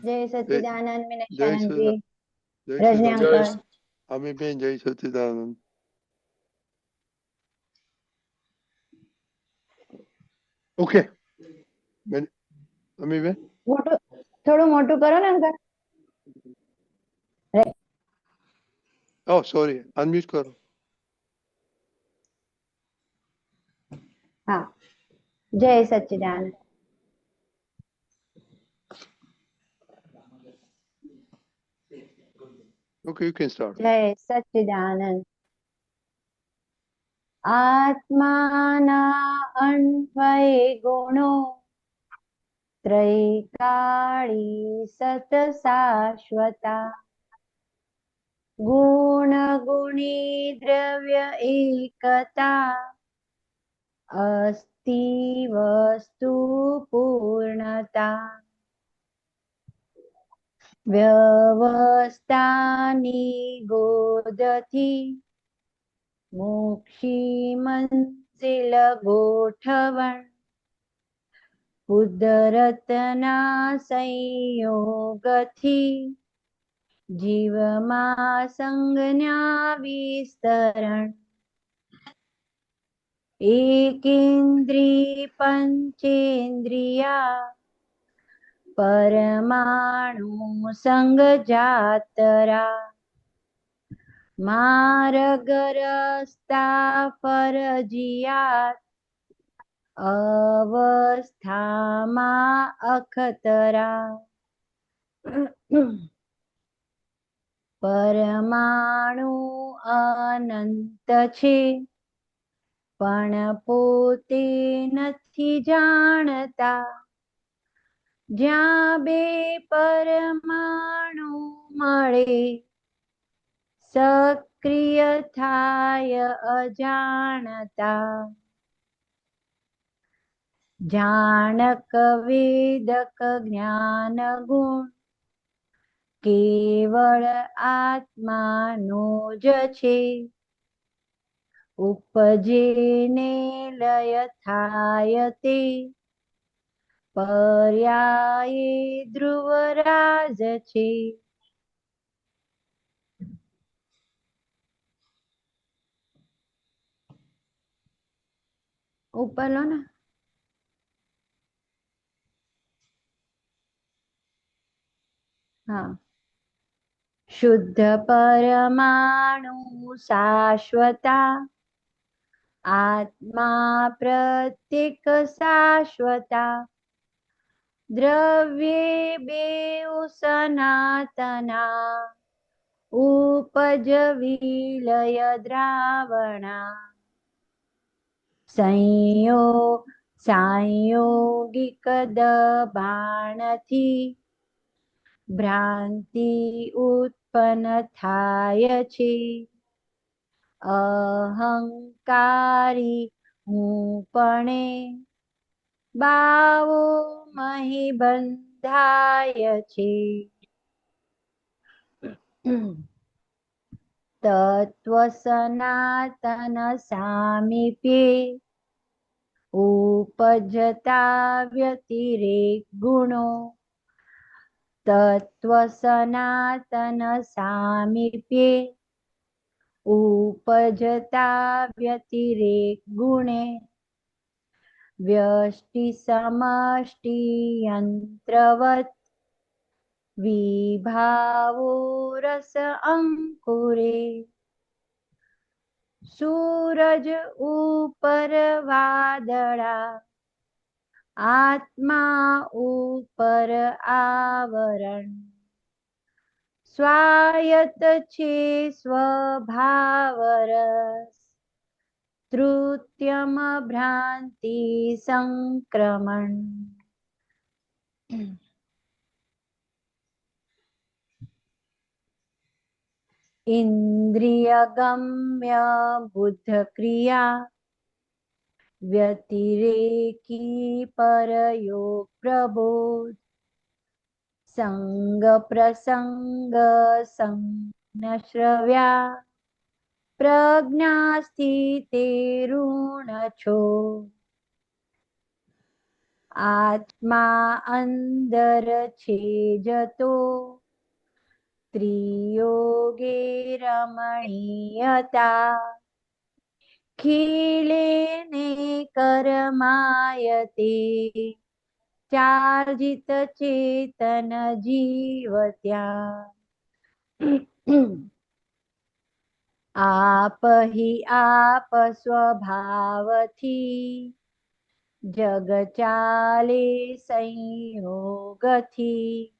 जय सच्चिदानंद जय मीनाक्षानंद जी, जय रजनी अंकल। अमी बेन जय सच्चिदानंद। ओके अमी बेन मोटू थोड़ू मोटू करो ना अंकल। ओह सॉरी अनम्यूट करो। हाँ, जय Sachchidanand. Okay you can start. जय सच्चिदानंद। आत्माना अन्वये गुणो त्रैकाली सत शाश्वता गुण गुणी द्रव्य एकता अस्ति वस्तु पूर्णता व्यवस्थानि गोदति मोक्षी मंजिल गोठवण કુદરતના સંયોગથી જીવમાં સંજ્ઞા વિસ્તરણ એકેન્દ્રી પંચેન્દ્રિયા પરમાણુ સંગ જાતરા માર્ગરસ્તા ફરજિયાત અવસ્થામાં અખતરા પરમાણુ અનંત છે પણ પોતે નથી જાણતા જ્યાં બે પરમાણુ મળે સક્રિય થાય અજાણતા જાણક વેદક જ્ઞાન ગુણ કેવળ આત્માનો જ છે ઉપજે ને લય થાય તે પર્યાયે ધ્રુવરાજ છે ઉપર લો ને हाँ शुद्ध परमाणु शाश्वता आत्मा प्रत्येक शाश्वता द्रव्ये बेउ सनातना उपज विलय द्रावणा सांयोगिक दबाणथी ભ્રાંતિ ઉત્પન્ન થાય છે અહંકારી હું પણે બાવો મહી બંધાય છે તત્વ સનાતન સામીપ્યે ઉપજતા વ્યતિરેક ગુણો તત્વ સનાતન સામીપ્યે ઉપજતા વ્યતિરેક ગુણે વ્યષ્ટિ સમષ્ટિ યંત્રવત વિભાવો રસ અંકુરે સૂરજ ઉપર વાદળા आत्मा ऊपर आवरण स्वायत्त छे स्वभाव रस तृतीयम भ्रांति संक्रमण इंद्रिय गम्य बुद्ध क्रिया व्यतिरेकी परयोग प्रबोध संग प्रसंग संज्ञश्रव्या प्रज्ञा स्थिते ऋण छो આત્મા અંદર છે જતો ત્રિયોગે રમણીયતા ખીલે ને કરમાયતે ચાર્જિત ચેતન જીવ ત્યાં આપ હિ આપ સ્વભાવથી જગ ચાલે સંયોગથી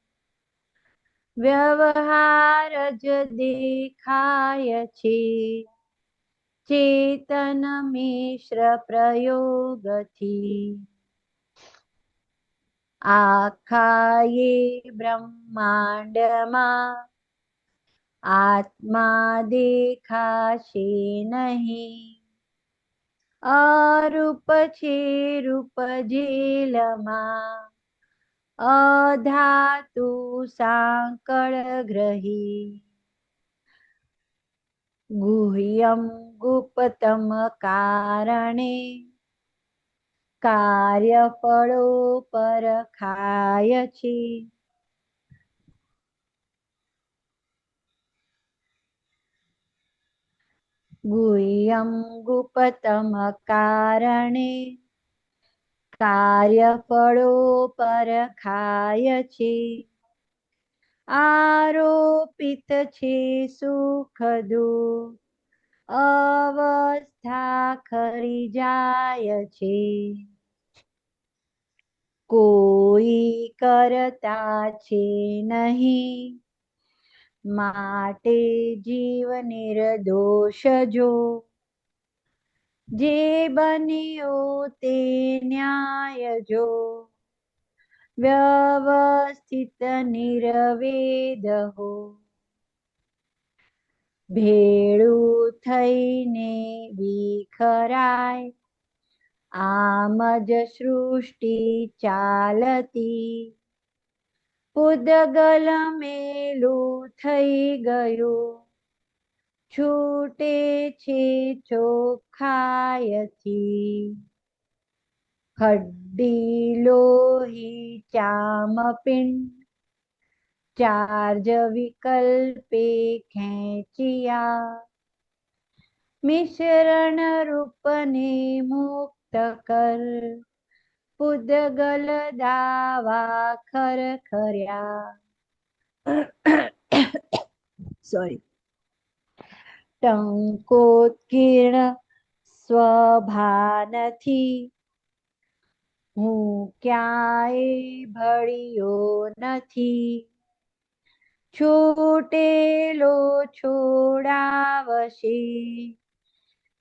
વ્યવહાર જ દેખાય છે ચેતન મિશ્ર પ્રયોગથી આખા એ બ્રહ્માંડમાં આત્મા દેખાશે નહીં અરૂપ છે રૂપ જેલમાં અધાતુ સાંકળ ગ્રહી ગુહ્યમ ગુપ્તમ કારણે કાર્ય ફળો પરખાય છે ગુહ્યમ ગુપ્તમ કારણે કાર્ય ફળો પરખાય છે આરોપિત છે સુખ દુઃખ અવસ્થા ખરી જાય છે કોઈ કરતા છે નહીં માટે જીવ નિર્દોષ જો જે બન્યો તે ન્યાય જો વ્યવસ્થિત નિર્વેદ હો ભેળું થઈને વિખરાય આમ જ સૃષ્ટિ ચાલતી પૂદગલ મેલું થઈ ગયું છૂટે છે ચોખાયથી હડ્ડી લોહી ચામપિંડ ચાર્જ વિકલ્પે ખેંચિયા મિશ્રણ રૂપને મુક્ત કર પૂદગલ દાવા ખરખર્યા સોરી ટંકોત્કીર્ણ સ્વભાનથી હું ક્યાંય ભળ્યો નથી છૂટેલો છોડાવશે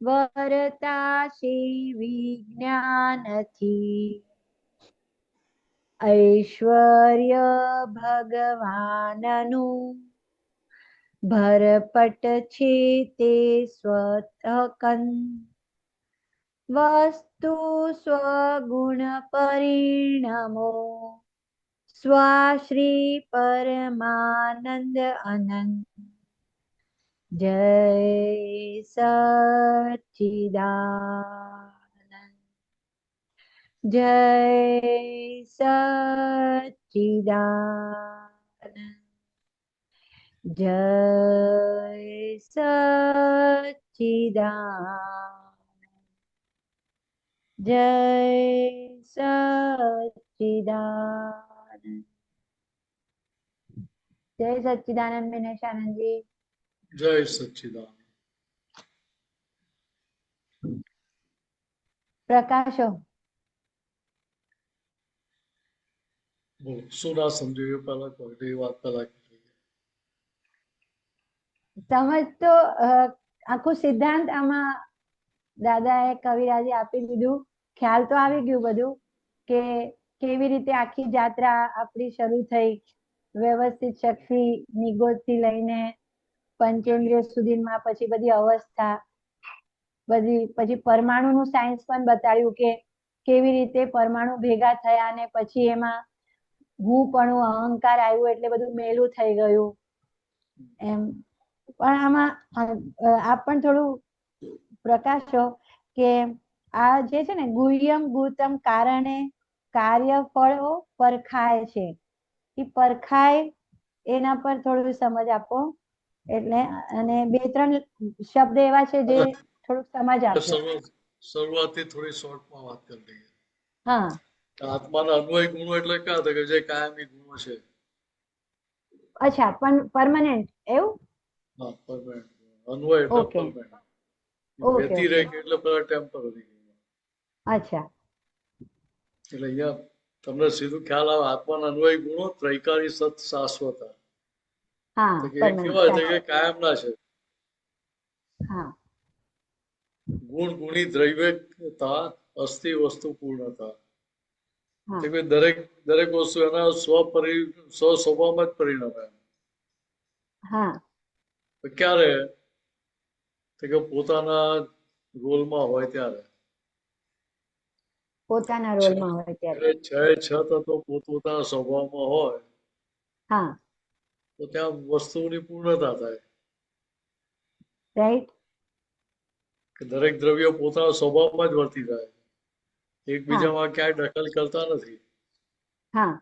વરતાશે વિજ્ઞાનથી ઐશ્વર્ય ભગવાનનું ભરપટ છે તે સ્વતઃકન વસ્તુ સ્વગુણ પરિણમો સ્વાશ્રી પરમાનંદ અનંત જય સચ્ચિદાનંદ જય સચ્ચિદાનંદ જય સચ્ચિદાનંદ જય સચ્ચિદાનંદ જય સચ્ચિદાનંદ વિનેશાનંદજી જય સચ્ચિદાનંદ પ્રકાશો બોલો શું ના સમજાયું પહેલા કોઈ એ વાત પહેલા સમજ તો આખું સિદ્ધાંત આમાં દાદાએ કવિરાજે આપી દીધું ખ્યાલ તો આવી ગયું બધું કે કેવી રીતે આખી જાત્રા આપણી શરૂ થઈ વ્યવસ્થિત શક્તિ નિગોદથી લઈને પંચેન્દ્રિય સુધીમાં પછી બધી અવસ્થા બધી પછી પરમાણુનું સાયન્સ પણ બતાવ્યું કે કેવી રીતે પરમાણુ ભેગા થયા અને પછી એમાં હું પણ અહંકાર આવ્યું એટલે બધું મેલું થઈ ગયું એમ પણ આમાં આપ પણ થોડું પ્રકાશો કે આ જે છે ને ગુહ્યમ ગુતમ કારણે કાર્યફળો પરખાય છે. એ પરખાય એના પર થોડું સમજ આપો. એટલે અને 2-3 શબ્દ એવા છે જે થોડુંક સમજ આપજો. શરૂઆતથી થોડી શોર્ટમાં વાત કરી લઈએ. હા આત્માના અન્વય ગુણો એટલે કયા હતા કે જે કાયમી ગુણો છે. અચ્છા, પણ પરમાનન્ટ એવું? હા, પરમાનન્ટ. અન્વય એટલે ઓકે પરમાનન્ટ. ઓકે વ્યતિરેક ઓકે એટલે પેલા ટેમ્પરરી. અચ્છા એટલે અહીંયા તમને સીધું ખ્યાલ આવે આત્માના અન્વય ગુણો ત્રૈકાળી સત શાશ્વત. હા તો કે એ પરમાનન્ટ કેવા છે કે કાયમના છે. હા ગુણ ગુણી દ્રવ્યતા અસ્થિ વસ્તુ પૂર્ણતા. હા તો કે દરેક વસ્તુ એના સ્વ સ્વભાવમાં જ પરિણમે. હા તો ક્યારે? તો કે પોતાના રોલમાં હોય ત્યારે. પોતાના રોલમાં હોય ત્યારે. એટલે છ તત્વો પોતપોતાના સ્વભાવમાં હોય હા તો ત્યાં વસ્તુની પૂર્ણતા થાય. રાઈટ. કે દરેક દ્રવ્ય પોતાના સ્વભાવમાં જ વર્તી થાય. હા એકબીજામાં ક્યાંય દખલ કરતા નથી. હા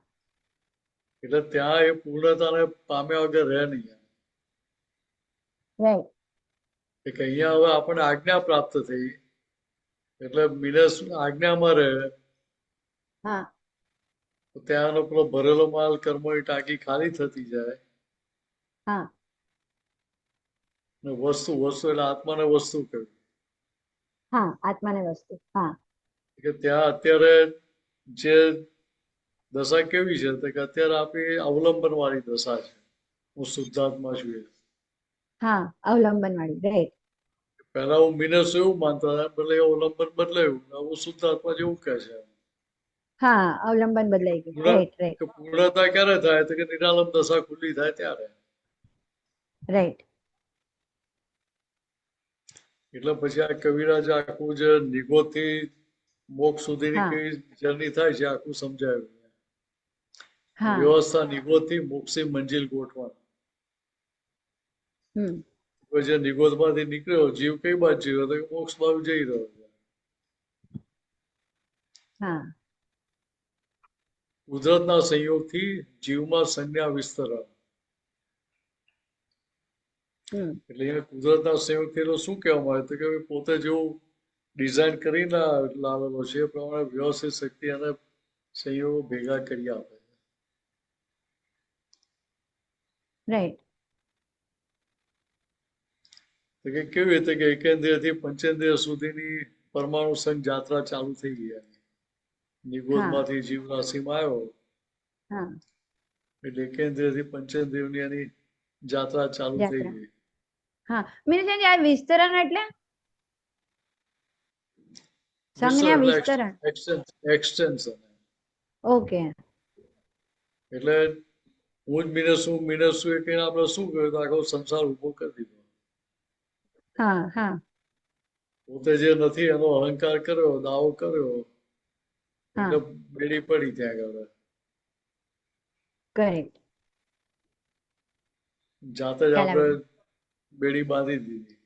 એટલે ત્યાં એ પૂર્ણતાને પામ્યા વગર રહે નહીં. રાઈટ. કે અહીંયા હવે આપણને આજ્ઞા પ્રાપ્ત થઈ એટલે મિનસ આજ્ઞામાં રહે હા તો ત્યાંનો પેલો ભરેલો માલ કર્મોની ટાંકી ખાલી થતી જાય. હા ને વસ્તુ એટલે આત્માને વસ્તુ કહ્યું. હા આત્માને વસ્તુ. હા કે ત્યાં અત્યારે જે દશા કેવી છે તો કે અત્યારે આપણી અવલંબન વાળી દશા છે. હું શુદ્ધાત્મા છું. હા અવલંબન વાળી. રાઈટ. પહેલા હું મિનસ એવું માનતા હતા, ભલે અવલંબન બદલાયું. હું શુદ્ધાત્મા જેવું કહે છે. હા અવલંબન બદલાઈ ગયું. રાઈટ રાઈટ પૂર્ણતા ક્યારે થાય તો કે નિરાલંબ દશા ખુલ્લી થાય ત્યારે. રાઈટ. એટલે પછી આ કવિરાજ આખું જે નિગોથી મોક્ષ સુધીની હા કેવી જર્ની થાય છે આખું સમજાવ્યું. હા વ્યવસ્થા નિગોથી મોક્ષી મંજિલ ગોઠવા. હમ જે નિગોદમાંથી નીકળ્યો જીવ કઈ બાજુ જઈ રહ્યો તો મોક્ષ બાજુ જઈ રહ્યો છે. હા કુદરતના સંયોગથી જીવમાં સંજ્ઞા વિસ્તરણ. હમ એટલે અહીંયા કુદરતના સંયોગથી એનો શું કહેવામાં આવે તો કે પોતે જેવું ડિઝાઇન કરીને લાવેલો છે એ પ્રમાણે વ્યવસ્થિત શક્તિ અને સંયોગો ભેગા કરી આપે. રાઈટ. તો કે કેવી રીતે કે એકેન્દ્રિયથી પંચેન્દ્રિય સુધીની પરમાણુ સંઘ જાત્રા ચાલુ થઈ ગઈ. નિગોદમાંથી જીવ રાશિમાં આવ્યો હા એટલે એકેન્દ્રિયથી પંચેન્દ્રિયની એની જાત્રા ચાલુ થઈ યાત્રા. ગઈ. હા મીનસ આ વિસ્તરણ એટલે સંજ્ઞા વિસ્તરણ. એક્સટેન્શન. ઓકે. એટલે હું જ મિનસ છું એ કહીને આપણે શું કર્યું તો આખો સંસાર ઉભો કરી દીધો. હા હા પોતે જે નથી એનો અહંકાર કર્યો, દાવો કર્યો હા એટલે બેડી પડી ત્યાં આગળ. કરેક્ટ. જાતે જ ખ્યાલ આપણે આવ્યો. બેડી બાંધી દીધી.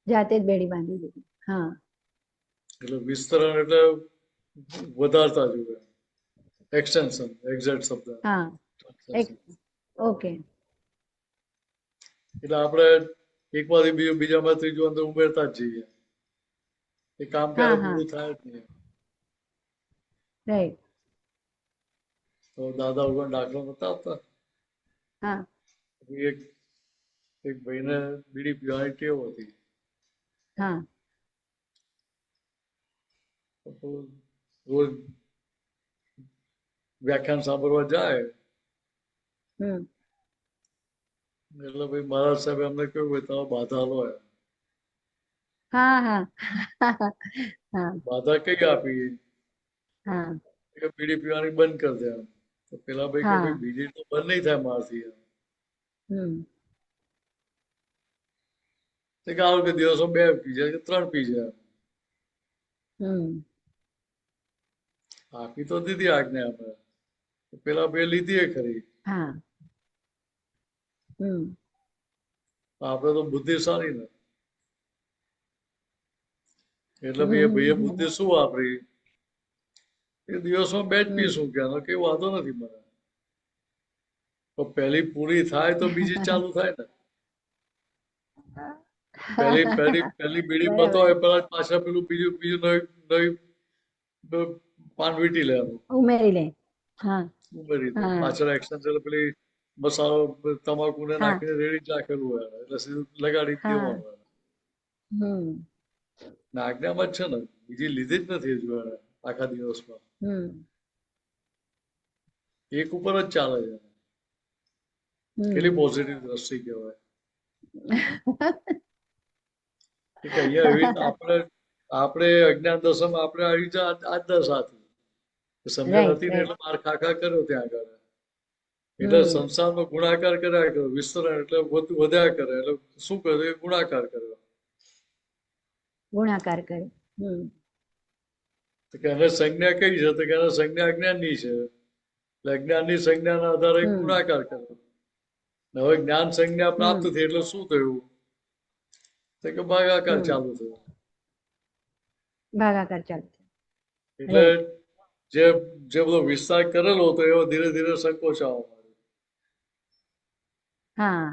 જાતે જ બેડી બાંધી દીધી. હા એટલે વિસ્તરણ એટલે વધારતા જોઈએ. એક્સટેન્શન એક્ઝેક્ટ શબ્દ. હા ઓકે. એટલે આપણે એકમાંથી બીજામાં ત્રીજું અંદર ઉમેરતા જ જઈએ. એ કામ હા ક્યારે હા પૂરું થાય જ નહીં. રાઈટ. તો દાદા વગર દાખલો નતા આપતા. હા એક ભાઈને બીડી પીવાની ટેવ હતી. હા તો રોજ વ્યાખ્યાન સાંભળવા જાય હમ એટલે ભાઈ મહારાજ સાહેબ એમને કેવું હોય તમે બાધા લો. હા હા હા બાધા કઈ આપી હા કે બીડી પીવાની બંધ કરી દે. તો પેલા ભાઈ કે હા ભાઈ બીડી તો બંધ નહીં થાય મારથી. હમ કે આવું કે દિવસો 2 પી જાય કે 3 પી જાય. હમ આપી તો દીધી આજ્ઞા આપણે. પેલા બે લીધી એ ખરી. હા હમ આપડે તો બુદ્ધિશાળી ને એટલે ભાઈ હમ બુદ્ધિ શું વાપરી એ દિવસમાં 2 જ પીશું કે એનો કઈ વાંધો નથી મને. તો પહેલી પૂરી થાય તો બીજી ચાલુ થાય ને. પહેલી બીડીમાં તો બરાબર. પેલા પાછા પેલું બીજું નવી પાન વીટી લેવાનું, ઉમેરી લે. હા ઉમેરી દે. હા પાછળ એક્સટેન્શન પેલી મસાલો તમાકુને હા નાખીને રેડી જ રાખેલું હોય એટલે સીધું લગાડી જ હા દેવાનું. હમ ને આજ્ઞામાં જ છે ને, બીજી લીધી જ નથી હજુ એને આખા દિવસમાં. હમ એક ઉપર જ ચાલે છે. કેટલી પોઝિટિવ દ્રષ્ટિ કહેવાય કે અહીંયા એવી રીતે આપણે અજ્ઞાન દશામાં આપણે આવી રીતે આ જ દશા હતી. સમજણ રાઈટ હતી ને એટલે રાઈટ માર ખાખા કર્યો ત્યાં આગળ. એટલે સંસારનો ગુણાકાર કર્યા કર્યો, વિસ્તરણ એટલે વધ્યા કરે. એટલે શું કર્યું? એ ગુણાકાર કર્યો. ગુણાકાર કરે. તો કે એને સંજ્ઞા કઈ છે? તો કે એને સંજ્ઞા અજ્ઞાનની છે. એટલે અજ્ઞાનની સંજ્ઞાના આધારે ગુણાકાર કર્યો. હવે જ્ઞાન સંજ્ઞા પ્રાપ્ત થઈ એટલે શું થયું? તો કે ભાગાકાર ચાલુ થયો. ભાગાકાર ચાલુ થયો. એટલે જે બધો વિસ્તાર કરેલો હતો એવો ધીરે ધીરે સંકોચાવા માંડ્યો. હા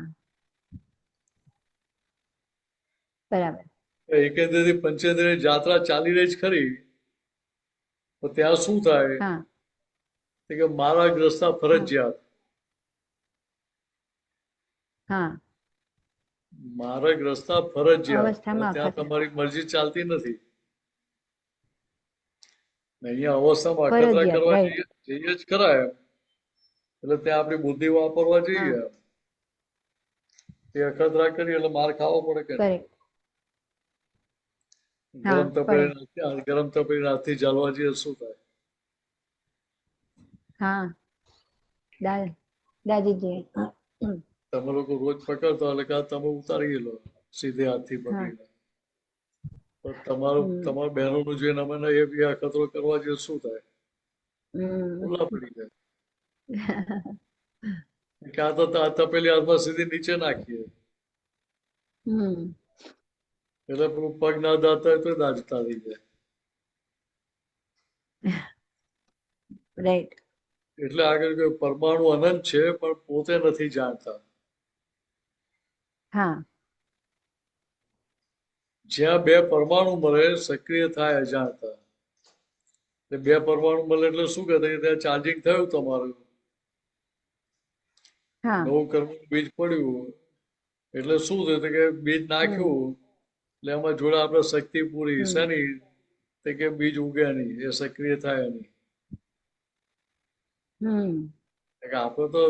બરાબર. એકેન્દ્રથી પંચેન્દ્રિય જાત્રા ચાલી રહી જ ખરી. તો ત્યાં શું થાય? હા કે મારા ગ્રસ્તા ફરજિયાત. હા મારા ગ્રસ્તા ફરજિયાત. અવસ્થામાં ત્યાં અખતરા. તમારી મરજી ચાલતી નથી. અહીંયા અવસ્થામાં અખતરા ફરજિયાત કરવા રાઈટ. જઈએ જ ખરા એમ. એટલે ત્યાં આપણી બુદ્ધિ વાપરવા જઈએ. એ અખતરા કરીએ એટલે માર ખાવો પડે કે નહીં? ગરમ તપેલી હાથથી ચાલવા જઈએ શું થાય? હા દાદીજી તમે લોકો રોજ પકડતા એટલે કે તમે ઉતારી લો સીધે હાથથી પકડીને. તમારા બહેનોનું જોઈને અમે એ બી અખતરો કરવા જઈએ શું થાય? ઓલા પડી જાય. કે આ તો તપેલી હાથમાં સીધી નીચે નાખીએ એટલે પેલું પગ ના દાતા હોય તો દાજતા થઈ જાય. રાઈટ. એટલે આગળ કહ્યું પરમાણુ અનંત છે પણ પોતે નથી જાણતા. હા જ્યાં બે પરમાણુ મળે સક્રિય થાય અજાણતા. બે પરમાણુ મળે એટલે શું કહે ત્યાં ચાર્જિંગ થયું તમારું, નવું કર્મ બીજ પડ્યું એટલે શું થયું કે બીજ નાખ્યું એટલે એમાં જોડે આપણે શક્તિ પૂરી શેની? કે બીજ ઉગે નહીં, એ સક્રિય થાય નહીં. આપણે તો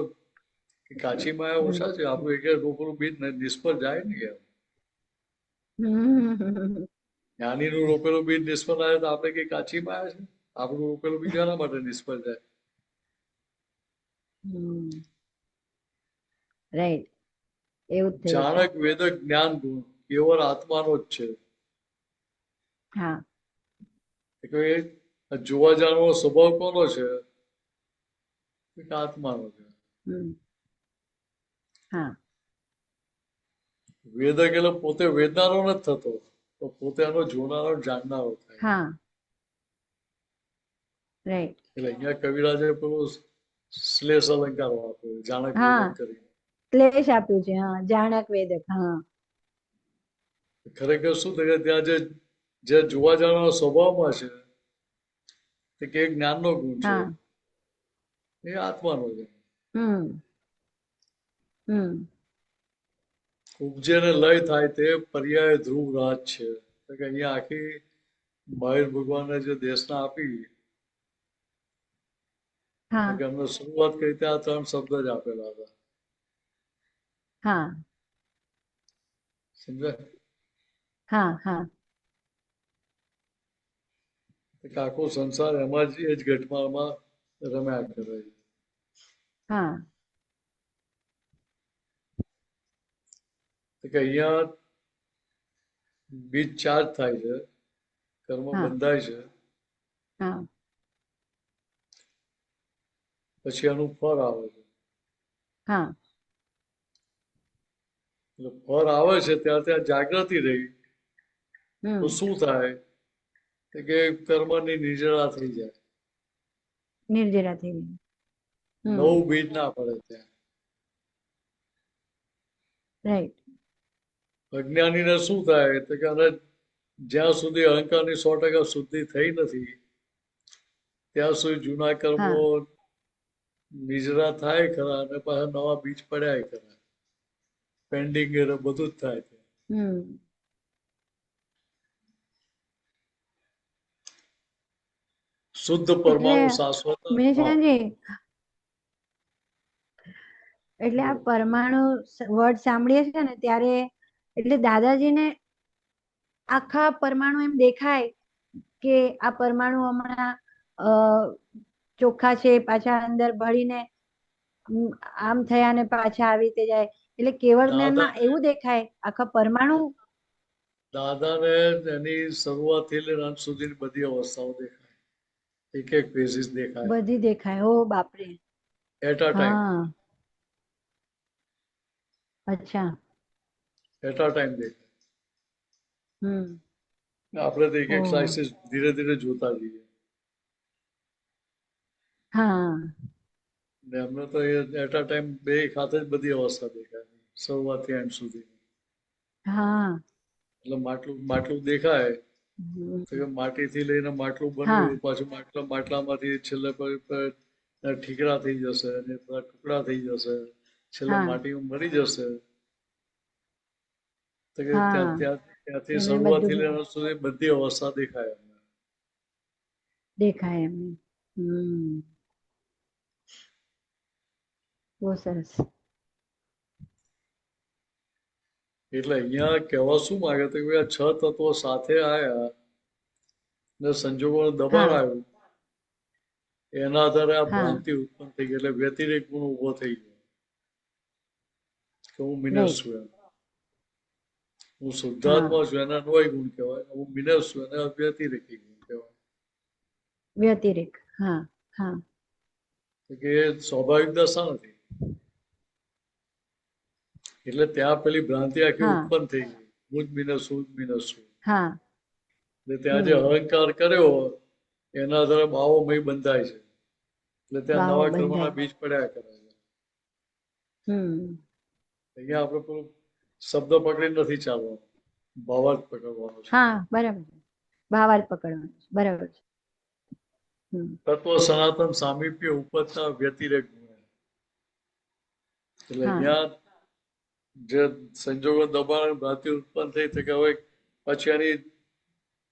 કાચી માયા ઓછા છે. આપણું એક રોપેલું બીજ નિષ્ફળ જાય ને કેમ? જ્ઞાનીનું રોપેલું બીજ નિષ્ફળ આવે તો આપણે કઈ કાચી માયા છે? આપણું રોપેલું બીજ એના માટે નિષ્ફળ જાય. રાઈટ. એવું જ જાણક વેદક જ્ઞાન ગુણ કેવળ આત્માનો જ છે. હા જોવા જાણવાનો સ્વભાવ કોનો છે? આત્માનો છે. હા વેદક એટલે પોતે વેદનારો નથી થતો, તો પોતે એનો જોનારો જાણનારો થાય. હા રાઈટ. એટલે અહીંયા કવિરાજે પેલું શ્લેષ અલંકાર વાપર્યો, જાણક હા વેદક કરીને. ક્લેશ આપ્યું છે. હા જાણક વેદક. હા ખરેખર શું થાય ત્યાં જે જોવા જાણવાના સ્વભાવમાં છે તે કે જ્ઞાનનો ગુણ છે, એ આત્માનો છે. ઉપજે ને લય થાય તે પર્યાય ધ્રુવ રાજ છે. અહીંયા આખી મહાવીર ભગવાને જે દેશના આપી એમને શરૂઆત કરી ત્યાં 3 શબ્દ જ આપેલા હતા. હા સમજાય? હા હા આખો સંસાર એમાં જ એ જ ઘટમાળમાં રમ્યા કરે. હા કે અહીંયા બીજ ચાર્જ થાય છે, કર્મ બંધાય છે, પછી એનું ફળ આવે છે. એટલે ફળ આવે છે ત્યાં જાગૃતિ રહી તો શું થાય કે કર્મની નિજરા થઈ જાય. નિર્જરા થઈ ગઈ. નવું બીજ ના પડે ત્યાં. રાઈટ. અજ્ઞાનીને શું થાય તો કે અને જ્યાં સુધી અહંકારની 100% શુદ્ધિ થઈ નથી ત્યાં સુધી જૂના કર્મો નિજરા થાય ખરા અને પાછા નવા બીજ પડ્યા ખરા. પેન્ડિંગ બધું જ થાય છે. શુદ્ધ પરમાણુ શાશ્વત. મિનિશાનજી, એટલે આ પરમાણુ વર્ડ સાંભળીએ છીએ ને ત્યારે એટલે દાદાજીને આખા પરમાણુ એમ દેખાય કે આ પરમાણુ હમણાં ચોખ્ખા છે, પાછા અંદર ભળીને આમ થયા ને પાછા આવી રીતે જાય, એટલે કેવળ જ્ઞાનમાં એવું દેખાય આખા પરમાણુ. દાદાને એની શરૂઆતથી લઈને અંત સુધીની બધી અવસ્થાઓ દેખાય, એક એક ફેઝિસ દેખાય, બધી દેખાય. ઓ બાપરે. At a time. અચ્છા. એટ અ ટાઈમ દેખાય. આપણે તો એક એક સ્લાઇસીસ ધીરે ધીરે જોતા જઈએ. ને અમને તો એટ અ ટાઈમ બે ખાતે જ બધી અવસ્થા દેખાય, શરૂઆતથી એન્ડ સુધી. એટલે માટલું દેખાય તો કે માટીથી લઈને માટલું બન્યું, પાછું માટલામાંથી છેલ્લે ઠીકરા થઈ જશે અને ટુકડા થઈ જશે, છેલ્લે માટીમાં મરી જશે. તો કે ત્યાંથી શરૂઆતથી લઈને સુધી બધી અવસ્થા દેખાય અમને. દેખાય એમને. બહુ સરસ. એટલે અહીંયા કહેવા શું માંગે તો કે આ 6 તત્વો સાથે આયા ને સંજોગોનું દબાણ આવ્યું, એના આધારે આ ભ્રાંતિ ઉત્પન્ન થઈ ગઈ. એટલે વ્યતિરેક ગુણ ઉભો થઈ ગયો કે હું મિનસ છું, એમ હું શુદ્ધાત્મા છું એને અન્વય ગુણ કહેવાય, હું મિનસ છું એને વ્યતિરેકી ગુણ કહેવાય. વ્યતિરેક. કે સ્વાભાવિક દશા નથી. એટલે ત્યાં પેલી ભ્રાંતિ આખી ઉત્પન્ન થઈ ગઈ, હું જ મિનસ છું, એટલે ત્યાં જે અહંકાર કર્યો એના આધારે ભાવોમય બંધાય છે. એટલે ત્યાં નવા કર્મોના બીજ પડ્યા કરે છે. અહીંયા આપણે પેલું શબ્દ પકડી નથી ચાલવાનું, ભાવાર્થ પકડવાનો છે. બરાબર. ભાવાર્થ પકડવાનો છે. બરાબર છે. તત્વ સનાતન સામીપ્ય ઉપજતા વ્યતિરેક ગુણ. એટલે અહીંયા જે સંજોગો દબાણ ભ્રાંતિ ઉત્પન્ન થઈ તો કે હવે પછી એની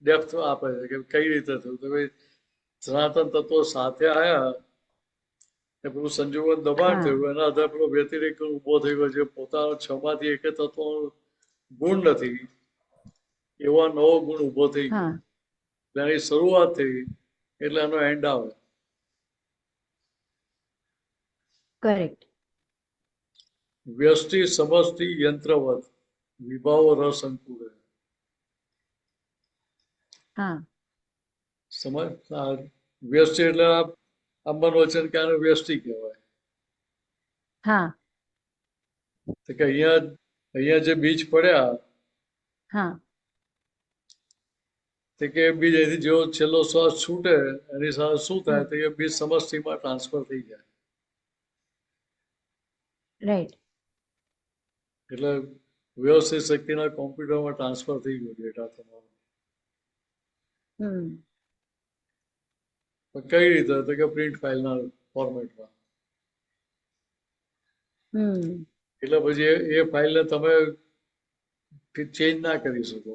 ડેપ્થ આપે છે કે કઈ રીતે થયું. તો ભાઈ સનાતન તત્વો સાથે આવ્યા ને પેલું સંજોગો દબાણ થયું, એના આધારે પેલો વ્યતિરેક ઉભો થઈ ગયો છે. પોતાનો 6 માંથી એક તત્વો ગુણ નથી એવો નવો ગુણ ઉભો થઈ ગયો. એની શરૂઆત થઈ એટલે એનો એન્ડ આવે. કરેક્ટ. વ્યષ્ટિ સમષ્ટિ યંત્રવત વિભાવો રસ અંકુરે. સમજ. વ્યષ્ટિ એટલે મન વચન ક્યાં વ્યષ્ટિ કહેવાય. તો કે અહીંયા જે બીજ પડ્યા તો કે બીજ અહીંથી જેવો છેલ્લો શ્વાસ છૂટે એની સાથે શું થાય તો એ બીજ સમષ્ટિમાં ટ્રાન્સફર થઈ જાય. રાઈટ. એટલે વ્યવસ્થિત શક્તિના કોમ્પ્યુટરમાં ટ્રાન્સફર થઈ ગયો ડેટા તમારો. કઈ રીતે તો કે પ્રિન્ટ ફાઇલના ફોર્મેટમાં. એટલે પછી એ ફાઇલને તમે ચેન્જ ના કરી શકો.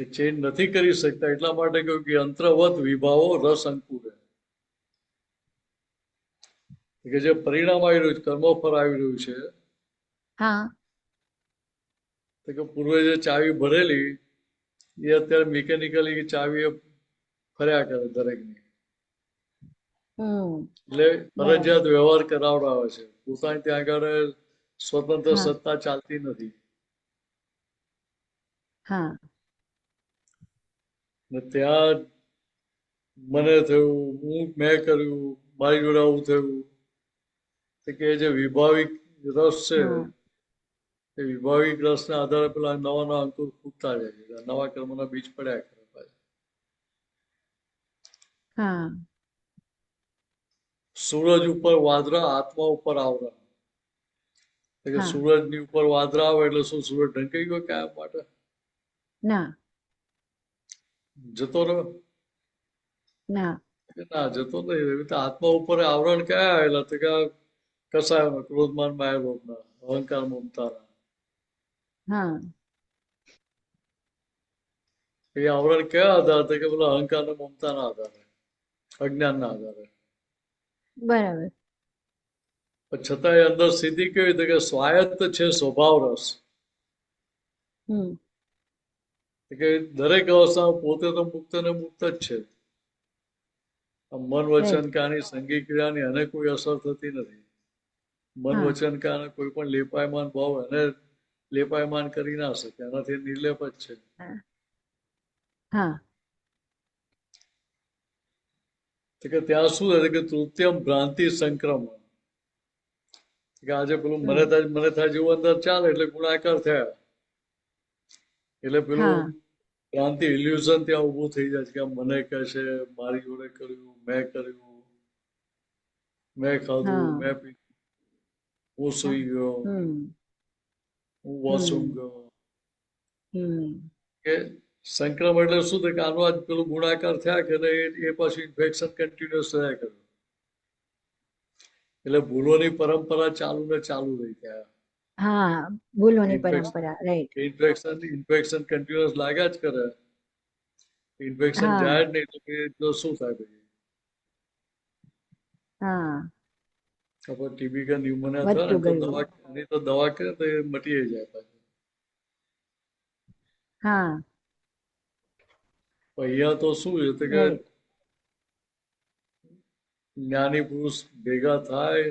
એ ચેન્જ નથી કરી શકતા એટલા માટે કહ્યું કે યંત્રવત વિભાવો રસ અંકુરે. કે જે પરિણામ આવી રહ્યું છે, કર્મફળ આવી રહ્યું છે, તો કે પૂર્વે જે ચાવી ભરેલી એ અત્યારે મિકેનિકલી ચાવી ફર્યા કરે દરેકની. એટલે ફરજિયાત વ્યવહાર કરાવડાવે છે. પોતાની ત્યાં આગળ સ્વતંત્ર સત્તા ચાલતી નથી. ને ત્યાં મને થયું, મેં કર્યું, મારી જોડે આવું થયું. કે જે વિભાવિક રસ છે એ વિભાવિક રસના આધારે પેલા નવા અંકુર ફૂટતા જાય છે, નવા કર્મના બીજ પડ્યા કરે. હા સૂરજ ઉપર વાદળા, આત્મા ઉપર આવરણ. એટલે કે હા સૂરજની ઉપર વાદળા આવે એટલે શું સૂરજ ઢંકાઈ ગયો કાયમ માટે? ના જતો રહ્યો? ના ના, જતો નહીં. એવી રીતે આત્મા ઉપર આવરણ કયા આવેલા? તો કે કસાય ક્રોધમાન માયા લોભના, અહંકાર મમતાના. હા એ આવરણ કયા આધાર? તો કે પેલા અહંકાર ને મમતાના આધારે, અજ્ઞાનના આધારે. બરાબર પણ છતાં એ અંદર સ્થિતિ કેવી? તો કે સ્વાયત્ત છે, સ્વભાવ રસ. હમ કે દરેક અવસ્થામાં પોતે તો મુક્ત ને મુક્ત જ છે. મન વચન રાઈટ કાની સંગી ક્રિયાની એને કોઈ અસર થતી નથી. મન હા વચન કાને કોઈ પણ લેપાયમાન ભાવ એને લેપાયમાન કરી ના શકે. એનાથી નિર્લેપ જ છે. હા તો કે ત્યાં શું થાય કે તૃતીયમ ભ્રાંતિ સંક્રમણ. કે આજે પેલું હમ મને થાય જેવું અંદર ચાલે એટલે ગુણાકાર થયા. એટલે પેલું હા ભ્રાંતિ ઇલ્યુઝન ત્યાં ઊભું થઈ જાય છે કે મને કહે છે, મારી જોડે કર્યું, મેં કર્યું, મેં ખાધું, હા મેં પીધું, હું સુઈ ગયો, હમ હું વોશરૂમ હમ ગયો. હમ કે સંક્રમણ એટલે શું થાય કે આનો આજ પેલું ગુણાકાર થયા કે એ પછી ઇન્ફેક્શન કન્ટિન્યુઅસ થયા કર્યું. એટલે ભૂલોની પરંપરા ચાલુ ને ચાલુ રહી ગયા. હા ભૂલોની ઇન્ફેક્શન પરંપરા રાઈટ ઇન્ફેક્શન કન્ટિન્યુઅસ લાગ્યા જ કરે. ઇન્ફેક્શન હા જાય જ નહીં તો શું થાય પછી? હા ખબર ટીબી કે ન્યુમોનિયા થાય ને વધતું ગયું તો દવા કરે તો એ મટી જાય પાછું. હા અહીંયા તો શું છે કે રાઈટ જ્ઞાની પુરુષ ભેગા થાય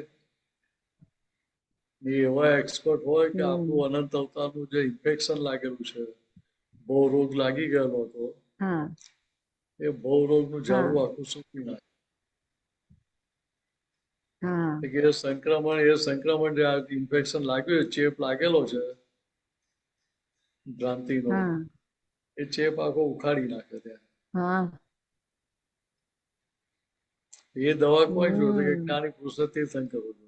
એ એવા એક્સપર્ટ હોય કે હમ આપણું અનંત અવતારનું જે ઇન્ફેક્શન લાગેલું છે, બહુ રોગ લાગી ગયેલો હતો, હા એ બહુ રોગનું હા ઝાડું આખું સૂકી નાખે. હા કે એ સંક્રમણ જે ઇન્ફેક્શન લાગ્યું, ચેપ લાગેલો છે ભ્રાંતિનો, હા એ ચેપ આખો ઉખાડી નાખે ત્યાં. હા એ દવા કોઈ જોડે કે હમ જ્ઞાની પુરુષ તીર્થંકરો જોડે.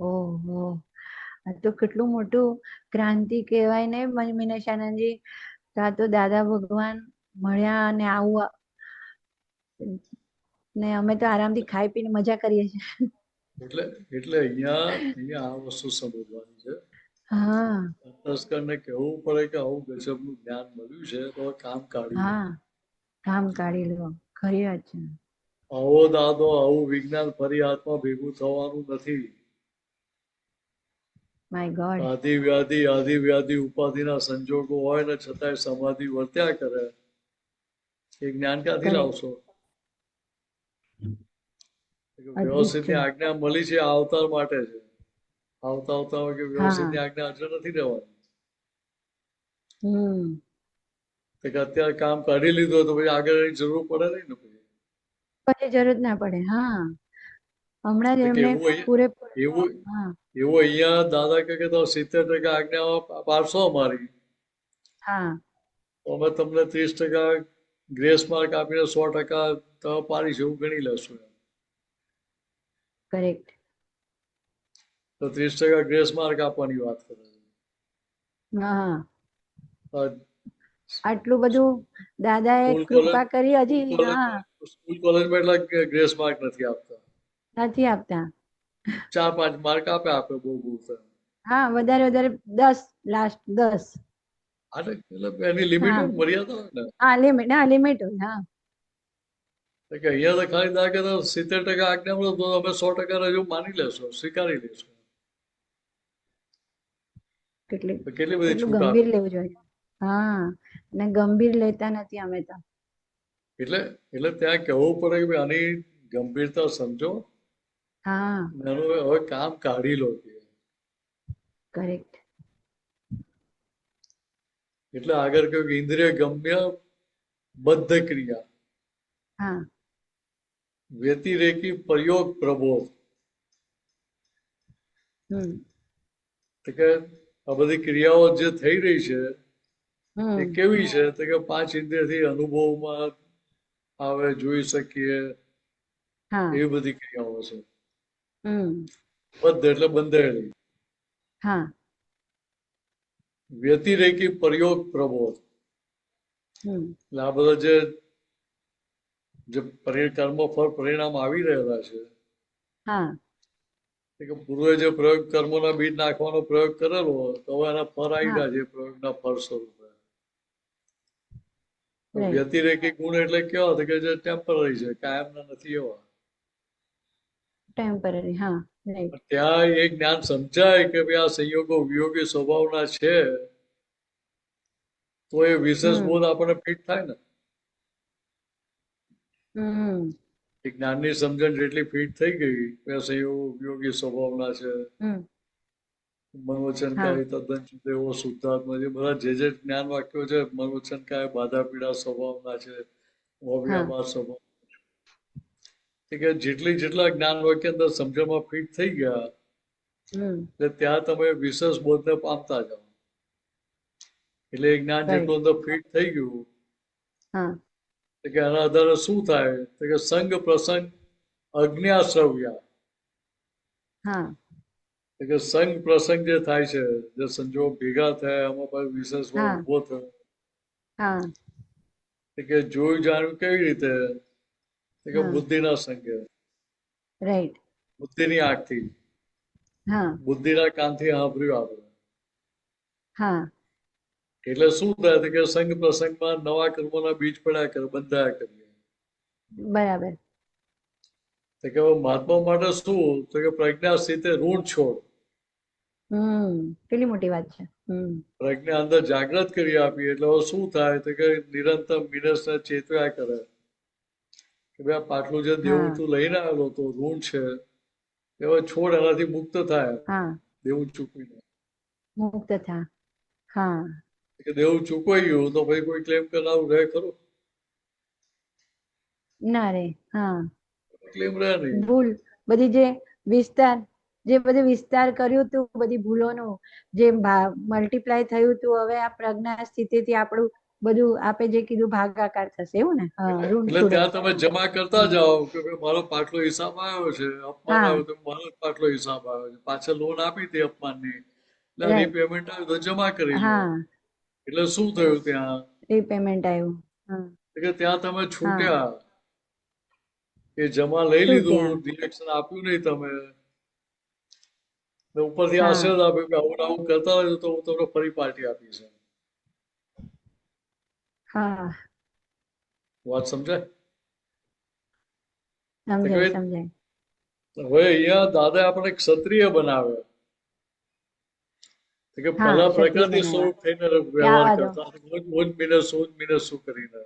ઓહો આ તો કેટલું મોટું ક્રાંતિ કહેવાય ને મીનાશાનંદજી. તો આ તો દાદા ભગવાન મળ્યા અને આવું ને અમે તો આરામથી ખાઈ પીને મજા કરીએ છીએ. એટલે અહીંયા આ વસ્તુ સમજવાની છે. હા અંતસ્કરણને કહેવું પડે કે આવું ગજબનું જ્ઞાન મળ્યું છે તો કામ કાઢી લો. હા કામ કાઢી લો ખરી વાત છે. આવો દાદો આવું વિજ્ઞાન ફરી હાથમાં ભેગું થવાનું નથી. માય ગોડ આધિ વ્યાધિ ઉપાધિના સંજોગો હોય ને છતાંય સમાધિ વર્ત્યા કરે. એ જ્ઞાન ક્યાંથી કરેક્ટ લાવશો? અદ્ભુત છે. વ્યવસ્થિતની આજ્ઞા મળી છે આ અવતાર માટે છે. આવતા કે હા વ્યવસ્થિતની આજ્ઞા હાજર નથી રહેવાની. હમ કે અત્યારે કામ કાઢી લીધું તો પછી આગળ એની જરૂર પડે નહીં ને પછી. પછી જરૂર ના પડે. હા હમણાં જ કે એમને પૂરેપૂરું એવું હા એવું અહીંયા દાદા કે તો 70% આજ્ઞા પાડશો અમારી હા તો અમે તમને 30% ગ્રેસ માર્ક આપીને 100% તમે પાડીશ એવું ગણી લેશું. કરેક્ટ તો 30% ગ્રેસ માર્ક આપવાની વાત કરે હા છે. આટલું બધું દાદાએ સ્કૂલ કોલેજ કૃપા કરી હજી હા સ્કૂલ કોલેજમાં એટલા ગ્રેસ માર્ક નથી આપતા. નથી આપતા. 4-5 માર્ક આપે બહુ હા વધારે 10 લાસ્ટ 10. એટલે એની લિમિટ હા હોય મર્યાદા હોય ને. હા લિમિટ હોય. હા કે અહીંયા તો ખાલી ના કે 70% આજ્ઞા મળે તો અમે 100% રજૂ માની લેશો, સ્વીકારી લેશો. કેટલી બધી કેટલું છૂટ આપે. ગંભીર લેવું જોઈએ. હા ને ગંભીર લેતા નથી અમે તો. એટલે ત્યાં કહેવું પડે કે ભાઈ આની ગંભીરતા સમજો. હા એનું હવે કામ કાઢી લો. કરેક્ટ એટલે આગળ કહ્યું કે ઇન્દ્રિય ગમ્ય બદ્ધ ક્રિયા, હા વ્યતિરેકી પ્રયોગ પ્રબોધ. હમ કે આ બધી ક્રિયાઓ જે થઈ રહી છે એ કેવી છે તો કે 5 ઇન્દ્રિયથી અનુભવમાં આવે, જોઈ શકીએ, હા એવી બધી ક્રિયાઓ છે. હમ બદ્ધ એટલે બંધાયેલી. હા વ્યતિરેકી પ્રયોગ પ્રબોધ, હમ એટલે આ બધા જે કર્મ ફળ પરિણામ આવી રહેલા છે હા કે પૂર્વે જે પ્રયોગ કર્મોના બીજ નાખવાનો પ્રયોગ કરેલો તો હવે એના ફળ આવી હા રહ્યા છે પ્રયોગના ફળ સ્વરૂપે. રાઈટ વ્યતિરેકી ગુણ એટલે કેવા હતા કે જે ટેમ્પરરી છે, કાયમના નથી એવા. ટેમ્પરરી હા રાઈટ ત્યાં એ જ્ઞાન સમજાય કે ભાઈ આ સંયોગો વિયોગી સ્વભાવના છે, તો એ વિશેષ બોધ આપણને ફિટ થાય ને. હમ એ જ્ઞાનની સમજણ જેટલી ફિટ થઈ ગઈ કે સંયોગો વિયોગી સ્વભાવના છે, હમ મનોવચન હા કાય તદ્દન શુદ્ધેવો શુદ્ધાત્મા, જે બધા જે જ્ઞાન વાક્યો છે, મનોવચન કાય બાધા પીડા સ્વભાવના છે, હા અવ્યાભાર સ્વભાવ, કે જેટલા જ્ઞાન વાક્ય અંદર સમજણમાં ફિટ થઈ ગયા એટલે ત્યાં તમે વિશેષ બોધને પામતા જાઓ. એટલે એ જ્ઞાન જેટલું અંદર ફિટ થઈ ગયું હા કે આના આધારે શું થાય તો કે સંગ પ્રસંગ અજ્ઞાશ્રવ્યા, હા કે સંગ પ્રસંગ જે થાય છે, જે સંજોગ ભેગા થયા એમાં પણ વિશેષ ભાવ હા ઉભો થયો, હા કે જોયું જાણ્યું કેવી રીતે કે હા બુદ્ધિના સંગે, રાઈટ બુદ્ધિની આંખથી, હા બુદ્ધિના કાનથી સાંભળ્યું આપણે. હા એટલે શું થાય કે સંગ પ્રસંગમાં નવા કર્મોના બીજ પડ્યા કરે, બંધાયા કરીએ. બરાબર તો કે મહાત્મા માટે શું તો કે પ્રજ્ઞા સ્થિતે ઋણ છોડ, કેટલી મોટી વાત છે. પ્રજ્ઞા અંદર જાગૃત કરી આપી એટલે હવે શું થાય તો કે નિરંતર મિનસને ચેતવ્યા કરે કે ભાઈ પાટલું જે દેવું હા તું લઈને આવેલો તો ઋણ છે, હવે છોડ એનાથી મુક્ત થાય હા દેવું ચૂકવીને. મુક્ત થા હા કે દેવું ચૂકવાઈ ગયું તો ભાઈ કોઈ ક્લેમ કરનારું રહે ખરું? ના રે હા ક્લેમ રહે નહીં. ભૂલ બધી જે બધું વિસ્તાર કર્યું તું બધી ભૂલોનું જે મલ્ટીપ્લાય થયું તું, હવે આ પ્રજ્ઞા સ્થિતિથી આપણું બધું આપે જે કીધું ભાગાકાર થશે એવું ને. હા ઋણ એટલે છોડે. ત્યાં તમે જમા કરતા જાઓ કે ભાઈ મારો પાટલો હિસાબ આવ્યો છે, અપમાન હા આવ્યો તો મારો જ પાટલો હિસાબ આવ્યો છે, પાછળ લોન આપી હતી અપમાનની એટલે રાઈટ રીપેમેન્ટ આવ્યું તો જમા કરી લો. હા એટલે શું થયું ત્યાં રીપેમેન્ટ આવ્યું. હા કે ત્યાં તમે હા છૂટ્યા, એ જમા લઈ શું લીધું, ત્યાં રિએક્શન આપ્યું નહીં તમે, ને ઉપરથી હા આશીર્વાદ આપ્યો કે આવું આવું કરતા હોય તો હું તમને ફરી પાર્ટી આપીશ. હા વાત સમજાય? તો કે સમજાય હવે અહીંયા દાદા આપણે ક્ષત્રિય બનાવ્યા કે હા પહેલા ક્ષત્રિય પ્રકૃતિ બનાવ્યા સ્વરૂપ થઈને વ્યવહાર આવા દો કરતા, ઓજ મિનસ શું કરીને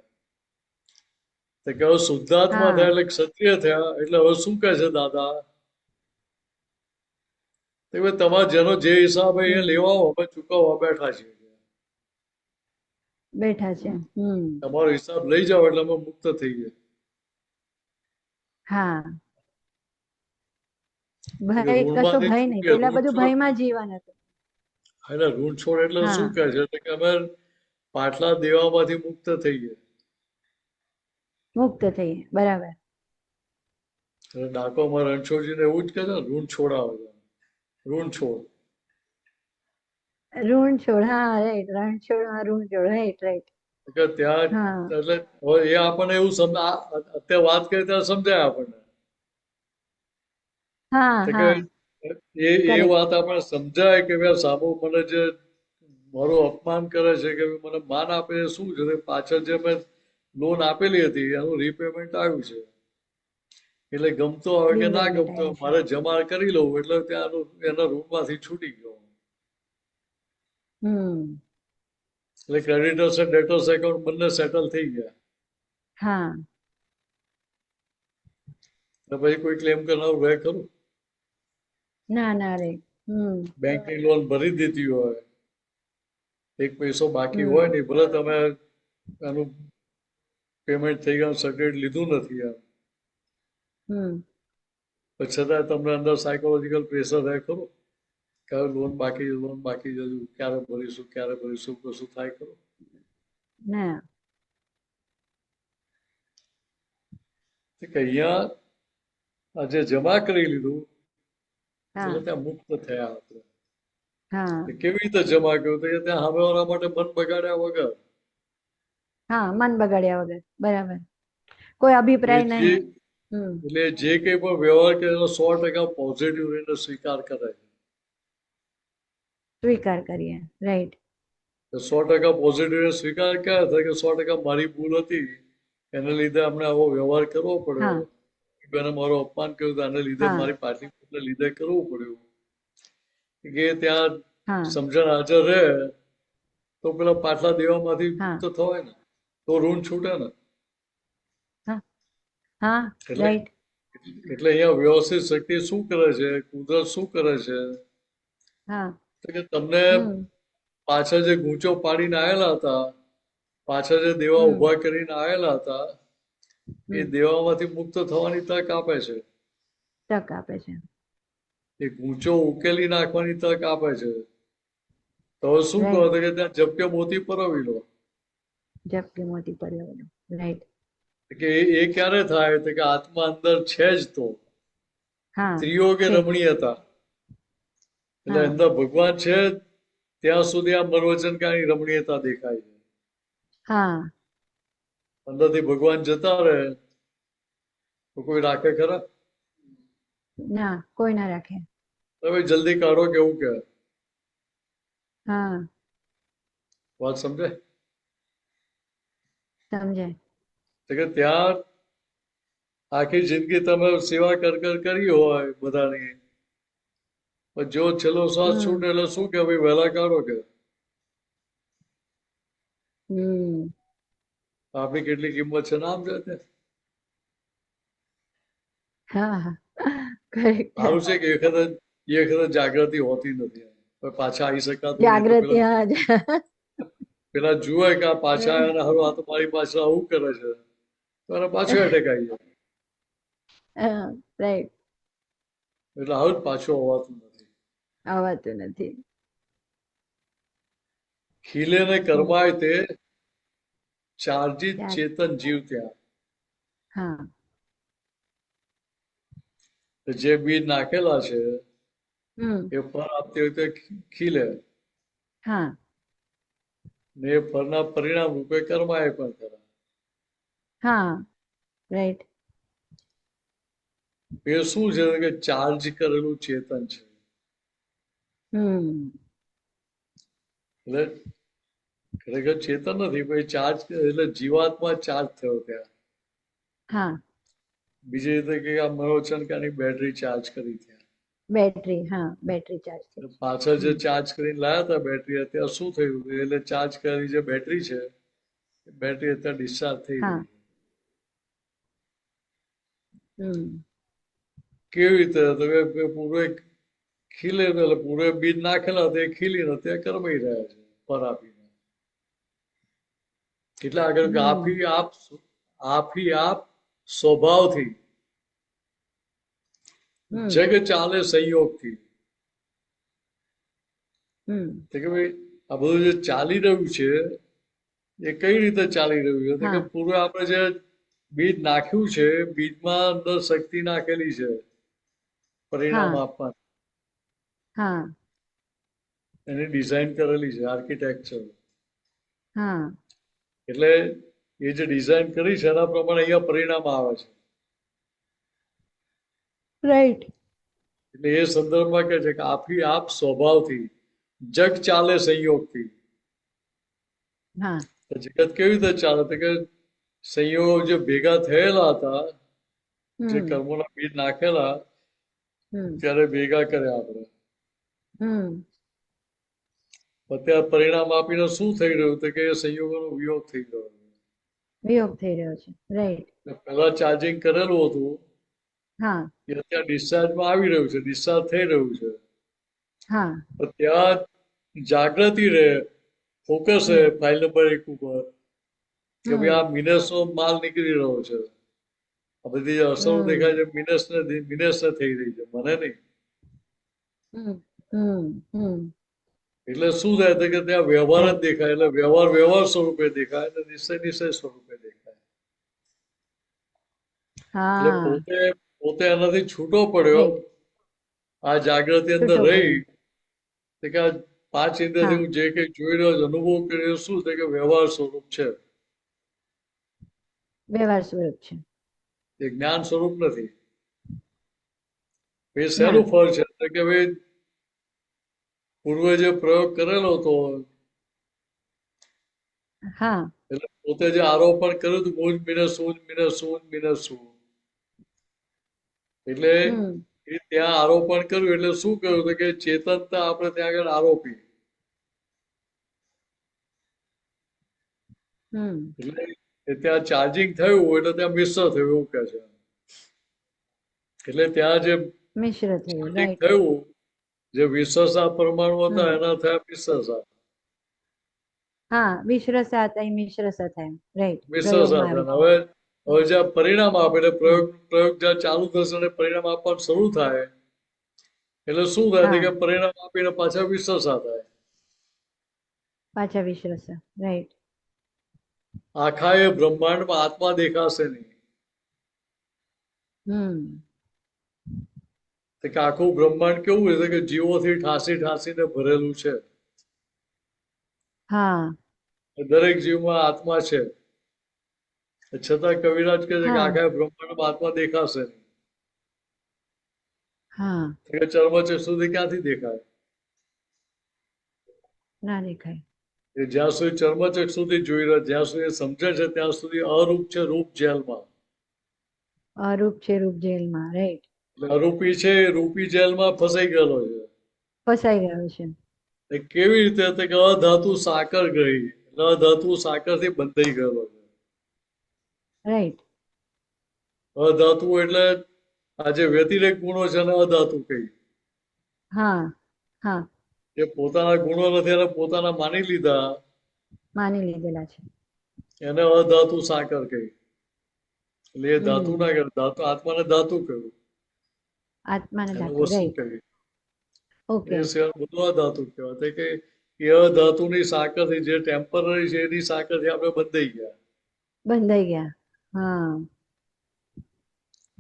તો કે હવે શુદ્ધાત્મા હા થયા એટલે ક્ષત્રિય થયા એટલે હવે શું કહે છે દાદા તો ભાઈ તમારે જેનો જે હિસાબ અહીંયા લેવા અમે ચૂકવવા બેઠા છીએ, બેઠા છે. તમારો હિસાબ લઈ જાઓ એટલે અમે મુક્ત થઈ ગયા. હા ભય કશો ઋણમાંથી ભય નહીં, છૂટીએ, પેલા ઋણ બધું છોડ ભયમાં જીવન હતું. એટલે ઋણ છોડ એટલે હા શું કહે છે કે અમે પાટલા દેવામાંથી મુક્ત થઈ ગયા. મુક્ત થઈ બરાબર. એટલે ડાકોરમાં રણછોડજીને એવું જ કહે છે ને, ઋણ છોડાવે છે, ઋણ છોડ. ઋણ છોડ હા રાઈટ, રણ છોડ ઋણ છોડ રાઈટ રાઈટ. કે ત્યાં હા એટલે હવે એ આપણને એવું અત્યારે વાત કરી ત્યારે સમજાય આપણને હા તો કે હા એ કરેક્ટ વાત આપણે સમજાય કે ભાઈ સામુ મને જે મારું અપમાન કરે છે કે મને માન આપે છે શું છે, પાછળ જે મેં લોન આપેલી હતી એનું રીપેમેન્ટ આવ્યું છે, એટલે ગમતો આવે કે ના રીપેમેન્ટ ગમતો આવ્યું છે. મારે જમા કરી લઉં એટલે ત્યાં એના ઋણમાંથી છૂટી ગયો. એટલે ક્રેડિટર્સ અને ડેટર્સ એકાઉન્ટ બંને સેટલ થઈ ગયા. હા તો પછી કોઈ ક્લેમ કરનારું રહે ખરું? ના ના રે. બેંકની લોન ભરી દીધી હોય, એક પૈસો બાકી હોય હમ નહીં, ભલે તમે એનું પેમેન્ટ થઈ ગયું, સર્ટિફિકેટ લીધું નથી એમ, પણ છતાં તમને અંદર સાયકોલોજીકલ પ્રેશર રહે ખરું કે લોન બાકી છે, ક્યારે ભરીશું કશું થાય ખરું? ના કે અહીંયા આજે જમા કરી લીધું હા એટલે ત્યાં મુક્ત થયા આપણે. હા તે કેવી રીતે જમા કર્યું તો કે ત્યાં સામેવાળા માટે મન બગાડ્યા વગર હા મન બગાડ્યા વગર બરાબર કોઈ અભિપ્રાય એટલે નહીં. એટલે જે કંઈ પણ વ્યવહાર કરે એનો 100% પોઝિટિવ રહીને સ્વીકાર કરે. સ્વીકાર કરીએ. રાઈટ. 100% પોઝિટિવ સ્વીકાર ક્યારે થાય કે 100% મારી ભૂલ હતી એને લીધે અમને આવો વ્યવહાર કરવો પડ્યો. એને મારું અપમાન કર્યું આને લીધે મારી પાર્ટનરને લીધે કરવું પડ્યું. કે ત્યાં સમજણ હાજર રહે તો પેલા પાછલા દેવામાંથી મુક્ત થવાય ને તો ઋણ છૂટે ને. એટલે અહીંયા વ્યવસ્થિત શક્તિ શું કરે છે, કુદરત શું કરે છે કે તમને પાછળ જે ગૂંચો પાડીને આવેલા હતા, પાછળ જે દેવા ઉભા કરીને આવેલા હતા એ દેવામાંથી મુક્ત થવાની તક આપે છે. તક આપે છે. એ ગૂંચો ઉકેલી નાખવાની તક આપે છે. તો શું કહો કે ત્યાં જપ્ય મોતી પરોવી લો. જપ્ય મોતી પરોવી લો. રાઈટ. કે એ ક્યારે થાય તો કે આત્મા અંદર છે જ તો સ્ત્રીઓ કે રમણીયતા એટલે અંદર ભગવાન છે ત્યાં સુધી આ મનોવચનકારી રમણીયતા દેખાય છે. અંદરથી ભગવાન જતા રહે તો કોઈ રાખે ખરા? ના, કોઈ ના રાખે. તમે જલ્દી કાઢો કેવું કે વાત સમજે? સમજે. કે ત્યાં આખી જિંદગી તમે સેવા કરી હોય બધાની, પણ જો છેલ્લો શ્વાસ છૂટે એટલે શું કે ભાઈ વહેલા કાઢો કે આપણી કેટલી કિંમત છે નામ છે તે. સારું છે કે એ વખતે જાગૃતિ હોતી નથી, પાછા આવી શકાતું જાગૃતિ. પેલા જુએ કે આ પાછા આવ્યા હારું આ તો મારી પાસે આવું કરે છે તો એને પાછું એટેક આવી જાય. રાઈટ. એટલે આવું જ પાછું આવતું નથી. ખીલે ને કરમાય તે ચાર્જિત ચેતન જીવ ત્યાં. જે બીજ નાખેલા છે એ ફળ આપતી વખતે ખીલે ને એ ફળના પરિણામ રૂપે કર્માય પણ ખરા. રાઈટ. એ શું છે કે ચાર્જ કરેલું ચેતન છે. એટલે ખરેખર ચેતન નથી પણ ચાર્જ એટલે જીવાત્મા ચાર્જ થયો ત્યાં. બીજી રીતે કે આ મનોચનકાની બેટરી ચાર્જ કરી ત્યાં. Battery charge. પાછળ જે ચાર્જ કરીને લાયા હતા બેટરી અત્યારે શું થયું એટલે ચાર્જ કરેલી જે બેટરી છે બેટરી અત્યારે ડિસ્ચાર્જ થઈ ગઈ. કેવી રીતે પૂરે ખીલે એટલે પૂરે બીજ નાખેલા તે ખીલી નથી કરમાઈ રહ્યા છે પર આપીને. એટલે આગળ આપી આપ સ્વભાવથી જગ ચાલે સંયોગથી. કે ભાઈ આ બધું જે ચાલી રહ્યું છે એ કઈ રીતે ચાલી રહ્યું છે કે પૂર્વે આપણે જે બીજ નાખ્યું છે બીજમાં અંદર શક્તિ નાખેલી છે પરિણામ આપવા. એની ડિઝાઇન કરેલી છે આર્કિટેક્ચર. એટલે એ જે ડિઝાઇન કરી છે એના પ્રમાણે અહીંયા પરિણામ આવે છે. રાઈટ. એટલે એ સંદર્ભમાં કહે છે કે આપી આપ સ્વભાવથી જગ ચાલે સંયોગથી. જગત કેવી રીતે ચાલે તો કે સંયોગ જે ભેગા થયેલા હતા જે કર્મોના બીજ નાખેલા ત્યારે ભેગા કર્યા આપણે. અત્યારે પરિણામ આપીને શું થઈ રહ્યું તો કે સંયોગોનો વિયોગ થઈ ગયો. વિયોગ થઈ રહ્યો છે. રાઈટ. પેલા ચાર્જિંગ કરેલું હતું એ અત્યારે ડિસ્ચાર્જમાં આવી રહ્યું છે, ડિસ્ચાર્જ થઈ રહ્યું છે. ત્યાં જાગૃતિ રહે, ફોકસ રહે ફાઇલ નંબર 1 ઉપર કે ભાઈ આ મિનસનો માલ નીકળી રહ્યો છે. આ બધી અસરો દેખાય છે મિનસને થઈ રહી છે, મને નહીં. એટલે શું થાય છે કે ત્યાં વ્યવહાર જ દેખાય, એટલે વ્યવહાર વ્યવહાર સ્વરૂપે દેખાય અને નિશ્ચય નિશ્ચય સ્વરૂપે દેખાય. એટલે હા પોતે પોતે એનાથી છૂટો પડ્યો, right. આ જાગૃતિ અંદર છૂટો રહી પડ્યો. તો કે આ પાંચ ઇન્દ્રિયથી હા હું જે કઈ જોઈ રહ્યો છું, અનુભવ કરી રહ્યો છું, શું છે કે વ્યવહાર સ્વરૂપ છે, વ્યવહાર સ્વરૂપ છે. એ જ્ઞાન સ્વરૂપ નથી. એ ના શેનું ફળ છે તો કે ભાઈ પૂર્વે જે પ્રયોગ કરેલો હતો, હા એટલે પોતે જે આરોપણ કર્યું હતું મુજ મિને સૂજ મિને સૂજ મિને સૂજ, એટલે હમ એ ત્યાં આરોપણ કર્યું એટલે શું કર્યું હતું કે ચેતનતા આપણે ત્યાં આગળ આરોપી, હમ એટલે એ ત્યાં ચાર્જિંગ થયું એટલે ત્યાં મિશ્ર થયું એવું કે છે. એટલે ત્યાં જે મિશ્ર થયું, ચાર્જિંગ રાઈટ. થયું, જે વિશ્વસા પરમાણુ હતા હમ એના થયા મિશ્રસા, હા વિશ્રસા થાય, મિશ્રસા થાય, રાઈટ. મિશ્રસા પ્રયોગમાં આવી થયા. જાય. હવે જ્યાં પરિણામ આપે એટલે હમ પ્રયોગ જ્યાં ચાલુ થશે અને પરિણામ આપવાનું શરૂ થાય એટલે શું થાય છે હા કે પરિણામ આપીને પાછા વિશ્વસા થાય. પાછા વિશ્રસા, રાઈટ. આખા એ બ્રહ્માંડમાં આત્મા દેખાશે નહીં. હમ તો કે આખું બ્રહ્માંડ કેવું છે કે જીવોથી ઠાસી ઠાસીને ભરેલું છે. હા દરેક જીવમાં આત્મા છે, છતાં કવિરાજ કહે છે કે હા આખા બ્રહ્માંડમાં આત્મા દેખાશે નહીં. હા તો કે ચર્મચક્ષ સુધી ક્યાંથી દેખાય? ના દેખાય. એ જ્યાં સુધી ચર્મચક્ષ સુધી જોઈ રહ્યા, જ્યાં સુધી સમજે છે ત્યાં સુધી અરૂપ છે રૂપ જેલમાં. અરૂપ છે રૂપ જેલમાં, રાઈટ. એટલે અરૂપી છે એ રૂપી જેલમાં ફસાઈ ગયેલો છે. ફસાઈ ગયો છે. એ કેવી રીતે તો કે અધાતુ સાકર ગઈ, અધાતુ સાકર થી બંધાઈ ગયેલો છે. રાઈટ. અધાતુ એટલે આ જે વ્યતિરેક ગુણો છે એને અધાતુ કહી. હા હા એ પોતાના ગુણો નથી એને પોતાના માની લીધા, માની લીધેલા છે. એને અધાતુ સાકર કહી. એટલે એ ધાતુ હમ ના કહે, ધાતુ આત્માને ધાતુ કહ્યું, આત્માને એને ધાતુ, વસ્તુ રાઈટ. કહી. ઓકે. એ સિવાય બધું અધાતુ કહેવાય કે એ અધાતુની સાકરથી જે ટેમ્પરરી છે એની સાકરથી આપણે બંધાઈ ગયા. બંધાઈ ગયા. હા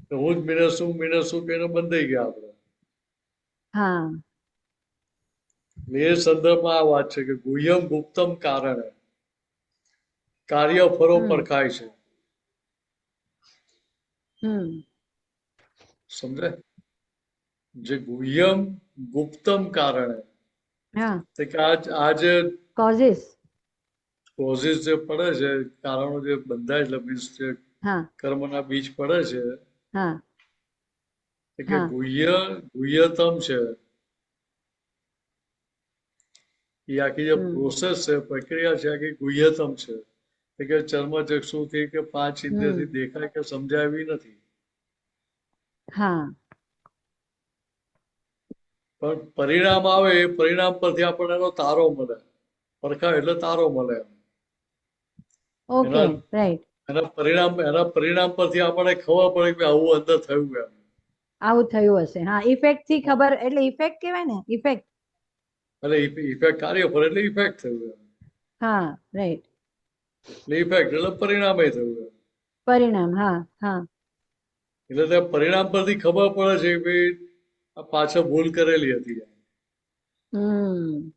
તો હું જ મિનસું કહીને બંધાઈ ગયા આપણે. હા એ સંદર્ભમાં આ વાત છે કે ગુહ્યમ ગુપ્તમ કારણે કાર્ય ફરો હમ પરખાય છે. હમ સમજાય? જે ગુહ્યમ ગુપ્તમ કારણે, હા તો કે આ જે કોઝિસ. કોઝિસ જે પડે છે, કારણો જે બંધાય એટલે મીન્સ જે હા કર્મના બીજ પડે છે, હા તો કે હા ગુહ્યતમ છે. એ આખી જે હમ પ્રોસેસ છે, પ્રક્રિયા છે, આખી ગુહ્યતમ છે. કે ચર્મચક્ષુથી કે પાંચ ઇન્દ્રિયથી હમ દેખાય કે સમજાય એવી નથી. હા પણ પરિણામ આવે એ પરિણામ પરથી આપણને એનો તારો મળે, પરખાય એટલે તારો મળે. ઓકે, એના રાઈટ. એના પરિણામ પરથી આપણને ખબર પડે કે આવું અંદર થયું એમ. આવું થયું હશે. હા, ઇફેક્ટ થી ખબર, એટલે ઇફેક્ટ કહેવાય ને, ઇફેક્ટ. એટલે ઇફેક્ટ કાર્ય ફરે એટલે ઇફેક્ટ થયું એમ. હા રાઈટ. એટલે ઇફેક્ટ એટલે પરિણામે થયું એમ. પરિણામ, હા હા. એટલે તે પરિણામ પરથી ખબર પડે છે કે ભાઈ આ પાછળ ભૂલ કરેલી હતી, હમ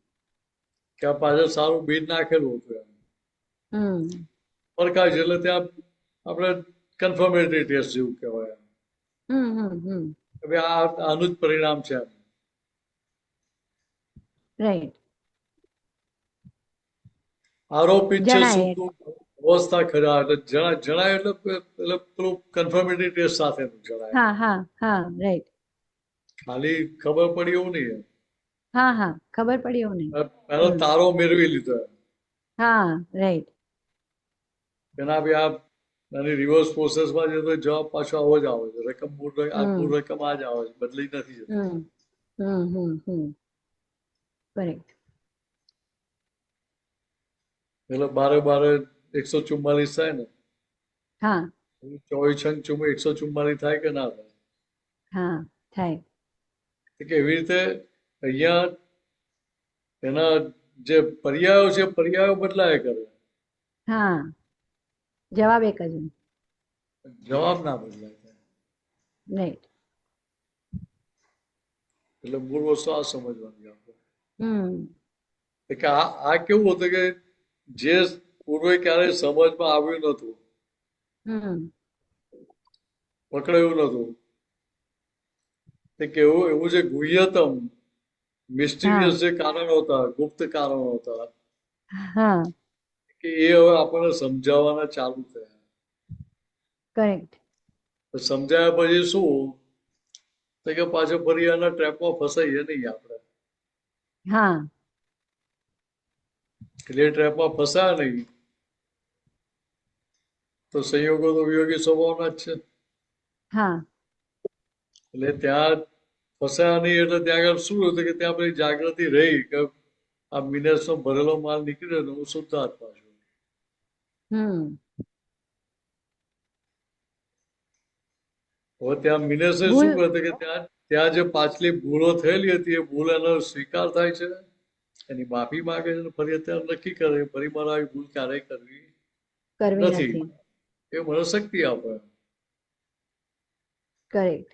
કે આ પાછળ સારું બીજ નાખેલું હતું એમ. હમ પરખાય છે એટલે ત્યાં આપણે કન્ફર્મેટરી ટેસ્ટ જેવું કહેવાય એમ. હમ કે ભાઈ આનું જ પરિણામ છે એમ. રાઈટ. આરોપિત છે જણાય. સુખ અવસ્થા ખરા, એટલે જણાય એટલે પેલું કન્ફર્મેટરી ટેસ્ટ સાથેનું જણાય. હા હા હા રાઈટ. ખાલી ખબર પડી એવું નહીં. હા હા ખબર પડી એવું નહીં. એનો હમ તારો મેળવી લીધો એમ. હા રાઈટ. એના બી આ એની રિવર્સ પ્રોસેસમાં જઈએ તો જવાબ પાછો આવો જ આવે છે. રકમ મૂળ હમ રકમ આ જ આવે છે, બદલી નથી જતી. કરેક્ટ. એટલે બારે 144 થાય ને, હા 24×144 થાય કે ના થાય? હા થાય. કે એવી રીતે અહીંયા એના જે પર્યાયો છે પર્યાયો બદલાય કરે, હા, જવાબ એક જ જવાબ ના બદલાય. રાઈટ. એટલે મૂળ વસ્તુ આ સમજવાની આપણે હમ કે આ કેવું હતું કે જે પૂર્વે ક્યારેય સમજમાં આવ્યું નતું, હમ પકડાયું નતું, કે એવું જે ગુહ્યતમ મિસ્ટીરિયસ જે કારણો હતા, ગુપ્ત કારણો હતા, હા, કે એ હવે આપણને સમજાવવાના ચાલુ થયા. કરેક્ટ. સમજાયા પછી શું તો કે પાછો ફરી આના ટ્રેપમાં ફસાઈએ નહીં આપણે. હા, એટલે એ ટ્રેપમાં ફસાયા નહીં તો સંયોગો તો વિયોગી સ્વભાવના જ છે. હા, એટલે ત્યાં ફસાયા નહીં એટલે ત્યાં આગળ શું હતું કે ત્યાં પછી જાગૃતિ રહી કે આ મિનર્સનો ભરેલો માલ નીકળ્યો ને હું શુદ્ધ આત્મા છું. હમ હવે ત્યાં મિનર્સે શું કહ્યું કે ત્યાં જે પાછલી ભૂલો થયેલી હતી એ ભૂલ એનો સ્વીકાર થાય છે, એની માફી માંગે છે, ફરી અત્યારે નક્કી કરે ફરી મારે આવી ભૂલ ક્યારેય કરવી નથી. એ મને શક્તિ આપે. કરેક્ટ.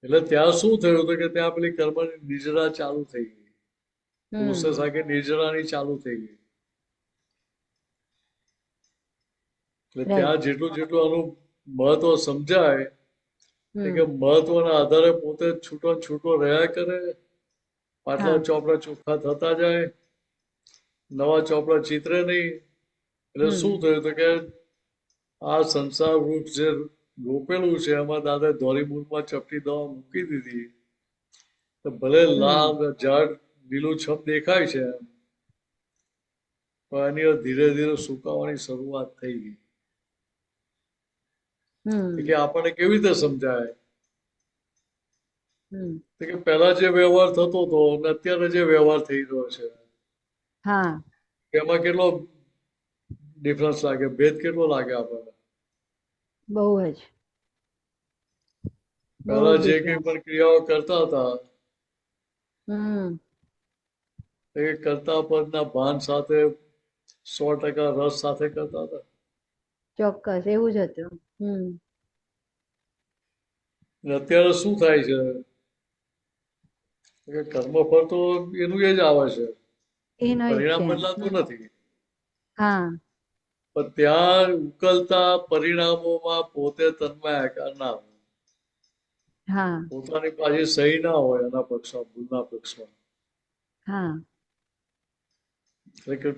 એટલે ત્યાં શું થયું હતું કે ત્યાં પેલી કર્મની નિજરા ચાલુ થઈ ગઈ, પ્રોસેસ આખી નિજરાની ચાલુ થઈ ગઈ. એટલે ત્યાં જેટલું જેટલું આનું મહત્વ સમજાય કે મહત્વના આધારે પોતે છૂટો છૂટો રહ્યા કરે, પાટલા ચોપડા ચોખ્ખા થતા જાય, નવા ચોપડા ચિત્રે નહીં. એટલે શું થયું હતું કે આ સંસાર વૃક્ષ જે રોપેલું છે એમાં દાદા ધોરી મૂળમાં ચપટી દવા મૂકી દીધી, તો ભલે લાલ ઝાડ લીલું છમ દેખાય છે પણ એની ધીરે ધીરે સુકાવાની શરૂઆત થઈ ગઈ. કે આપણને કેવી રીતે સમજાય કે પહેલા જે વ્યવહાર થતો હતો અને અત્યારે જે વ્યવહાર થઈ રહ્યો છે એમાં કેટલો ડિફરન્સ લાગે, ભેદ કેટલો લાગે આપણને? બહુ જ. પહેલા જે કઈ પણ ક્રિયાઓ કરતા હતા એ કરતા પદના ભાન સાથે 100% રસ સાથે કરતા હતા. ચોક્કસ એવું જ હતું. અત્યારે શું થાય છે કે કર્મફળ તો એનું એ જ આવે છે, પરિણામ બદલાતું નથી. પણ ત્યાં ઉકલતા પરિણામોમાં પોતે તન્મયાકાર ના હોય, પોતાની પાછી સહી ના હોય એના પક્ષમાં, ભૂલના પક્ષમાં.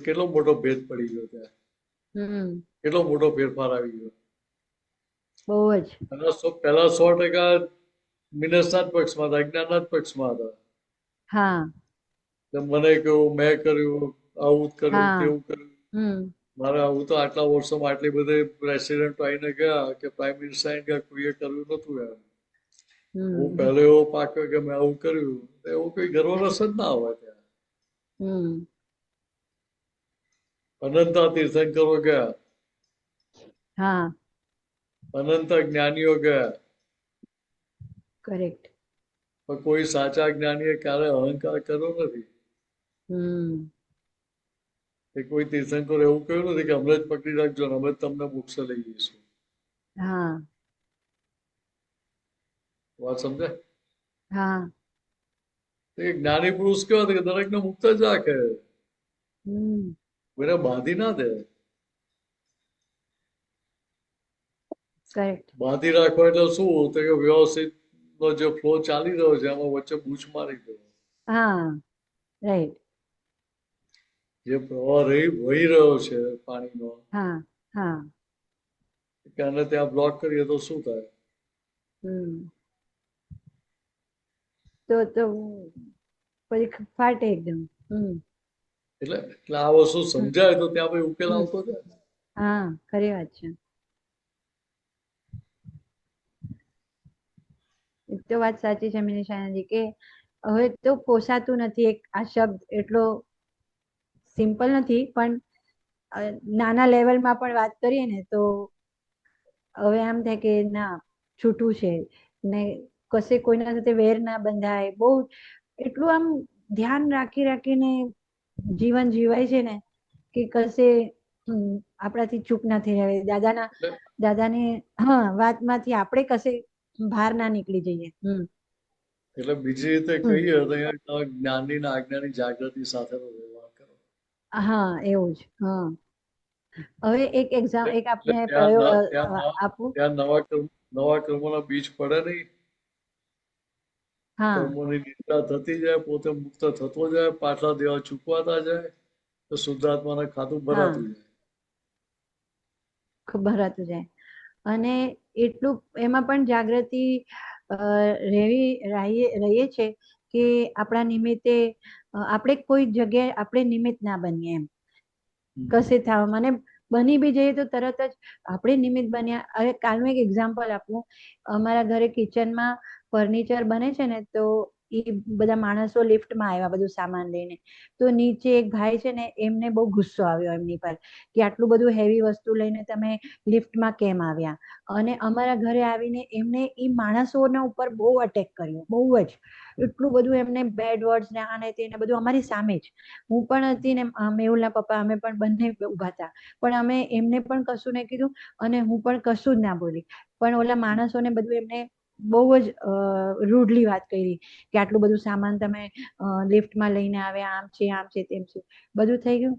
કેટલો મોટો ભેદ પડી ગયો ત્યાં, કેટલો મોટો ફેરફાર આવી ગયો. બહુ જ. પહેલા 100% મિનસના જ પક્ષમાં હતા, અજ્ઞાનના જ પક્ષમાં હતા. મને કહ્યું, મેં કર્યું, આવું જ કર્યું, તેવું કર્યું. મારે આવું તો આટલા વર્ષોમાં આટલી બધી પ્રેસિડેન્ટ આવીને ગયા કે પ્રાઇમ મિનિસ્ટર આવીને ગયા, કોઈએ કર્યું નતું એમ. હું પહેલો એવો પાક્યો કે મેં આવું કર્યું, એવું કોઈ ગર્વરસ જ ના હોય ત્યાં. અનંતા તીર્થંકરો ગયા, અનંત જ્ઞાનીઓ ગયા, કરેક્ટ. પણ કોઈ સાચા જ્ઞાનીએ ક્યારે અહંકાર કર્યો નથી. એ કોઈ તીર્થંકર એવું કહ્યું નથી કે અમને જ પકડી રાખજો ને અમે તમને મોક્ષ લઈ જઈશું. વાત સમજાય? એ જ્ઞાની પુરુષ કેવા હતા કે દરેકને મુક્ત જ રાખે, કોઈને બાંધી ના દે. બાંધી રાખવા એટલે શું તો કે વ્યવસ્થિત નો જે ફ્લો ચાલી રહ્યો છે એમાં વચ્ચે બૂચ મારી દો. જે પ્રવાહ વહી રહ્યો છે પાણીનો, આને ત્યાં બ્લોક કરીએ તો શું થાય? તો પછી ફાટે એકદમ. એટલે આ વસ્તુ સમજાય તો ત્યાં પછી ઉકેલ આવતો જાય. ખરી વાત છે. એક તો વાત સાચી છે મિનિશાનાજી કે હવે તો પોસાતું નથી. એક આ શબ્દ એટલો સિમ્પલ નથી પણ નાના લેવલમાં પણ વાત કરીએ ને તો હવે આમ થાય કે ના છૂટું છે ને, કશે કોઈના સાથે વેર ના બંધાય. બહુ એટલું આમ ધ્યાન રાખીને જીવન જીવાય છે ને કે કશે આપણાથી ચૂપ ના થઈ રહે. દાદાની વાતમાંથી આપણે કશે બહાર ના નીકળી જઈએ. એટલે બીજી રીતે કહીએ તો અહીંયા જ્ઞાનની ને આજ્ઞાની જાગૃતિ સાથેનો વ્યવહાર કરો. હા, એવું જ. હવે એક આપણે આપું. ત્યાં નવા કર્મોના બીજ પડે નહીં. કર્મોની નિંદા થતી જાય, પોતે મુક્ત થતો જાય, પાછલા દેવા ચૂકવાતા જાય, તો શુદ્ધાત્માને ખાતું ભરાતું જાય. ભરાતું જાય. અને એટલું એમાં પણ જાગૃતિ રહીએ છે કે આપણા નિમિત્તે આપણે કોઈ જગ્યાએ આપણે નિમિત્ત ના બનીએ એમ. કશે થાવ મને બની બી જઈએ તો તરત જ આપણે નિમિત્ત બન્યા. હવે કાલનું એક એક્ઝામ્પલ આપું. અમારા ઘરે કિચનમાં ફર્નિચર બને છે ને, તો એ બધા માણસો લિફ્ટમાં આવ્યા બધું સામાન લઈને, તો નીચે એક ભાઈ છે ને, એમને બહુ ગુસ્સો આવ્યો એમની પર કે આટલું બધું હેવી વસ્તુ લઈને તમે લિફ્ટમાં કેમ આવ્યા. અને અમારા ઘરે આવીને એમને એ માણસોના ઉપર બહુ અટેક કર્યો, બહુ જ. એટલું બધું એમને બેડ વર્ડ્સ ને આને તેને બધું અમારી સામે જ. હું પણ હતી ને મેહુલના પપ્પા, અમે પણ બંને ઉભા હતા, પણ અમે એમને પણ કશું નહીં કીધું અને હું પણ કશું જ ના બોલી. પણ ઓલા માણસોને બધું એમને બહુ જ રૂડલી વાત કરી કે આટલું બધું સામાન તમે લિફ્ટમાં લઈને આવ્યા, આમ છે તેમ છે, બધું થઈ ગયું.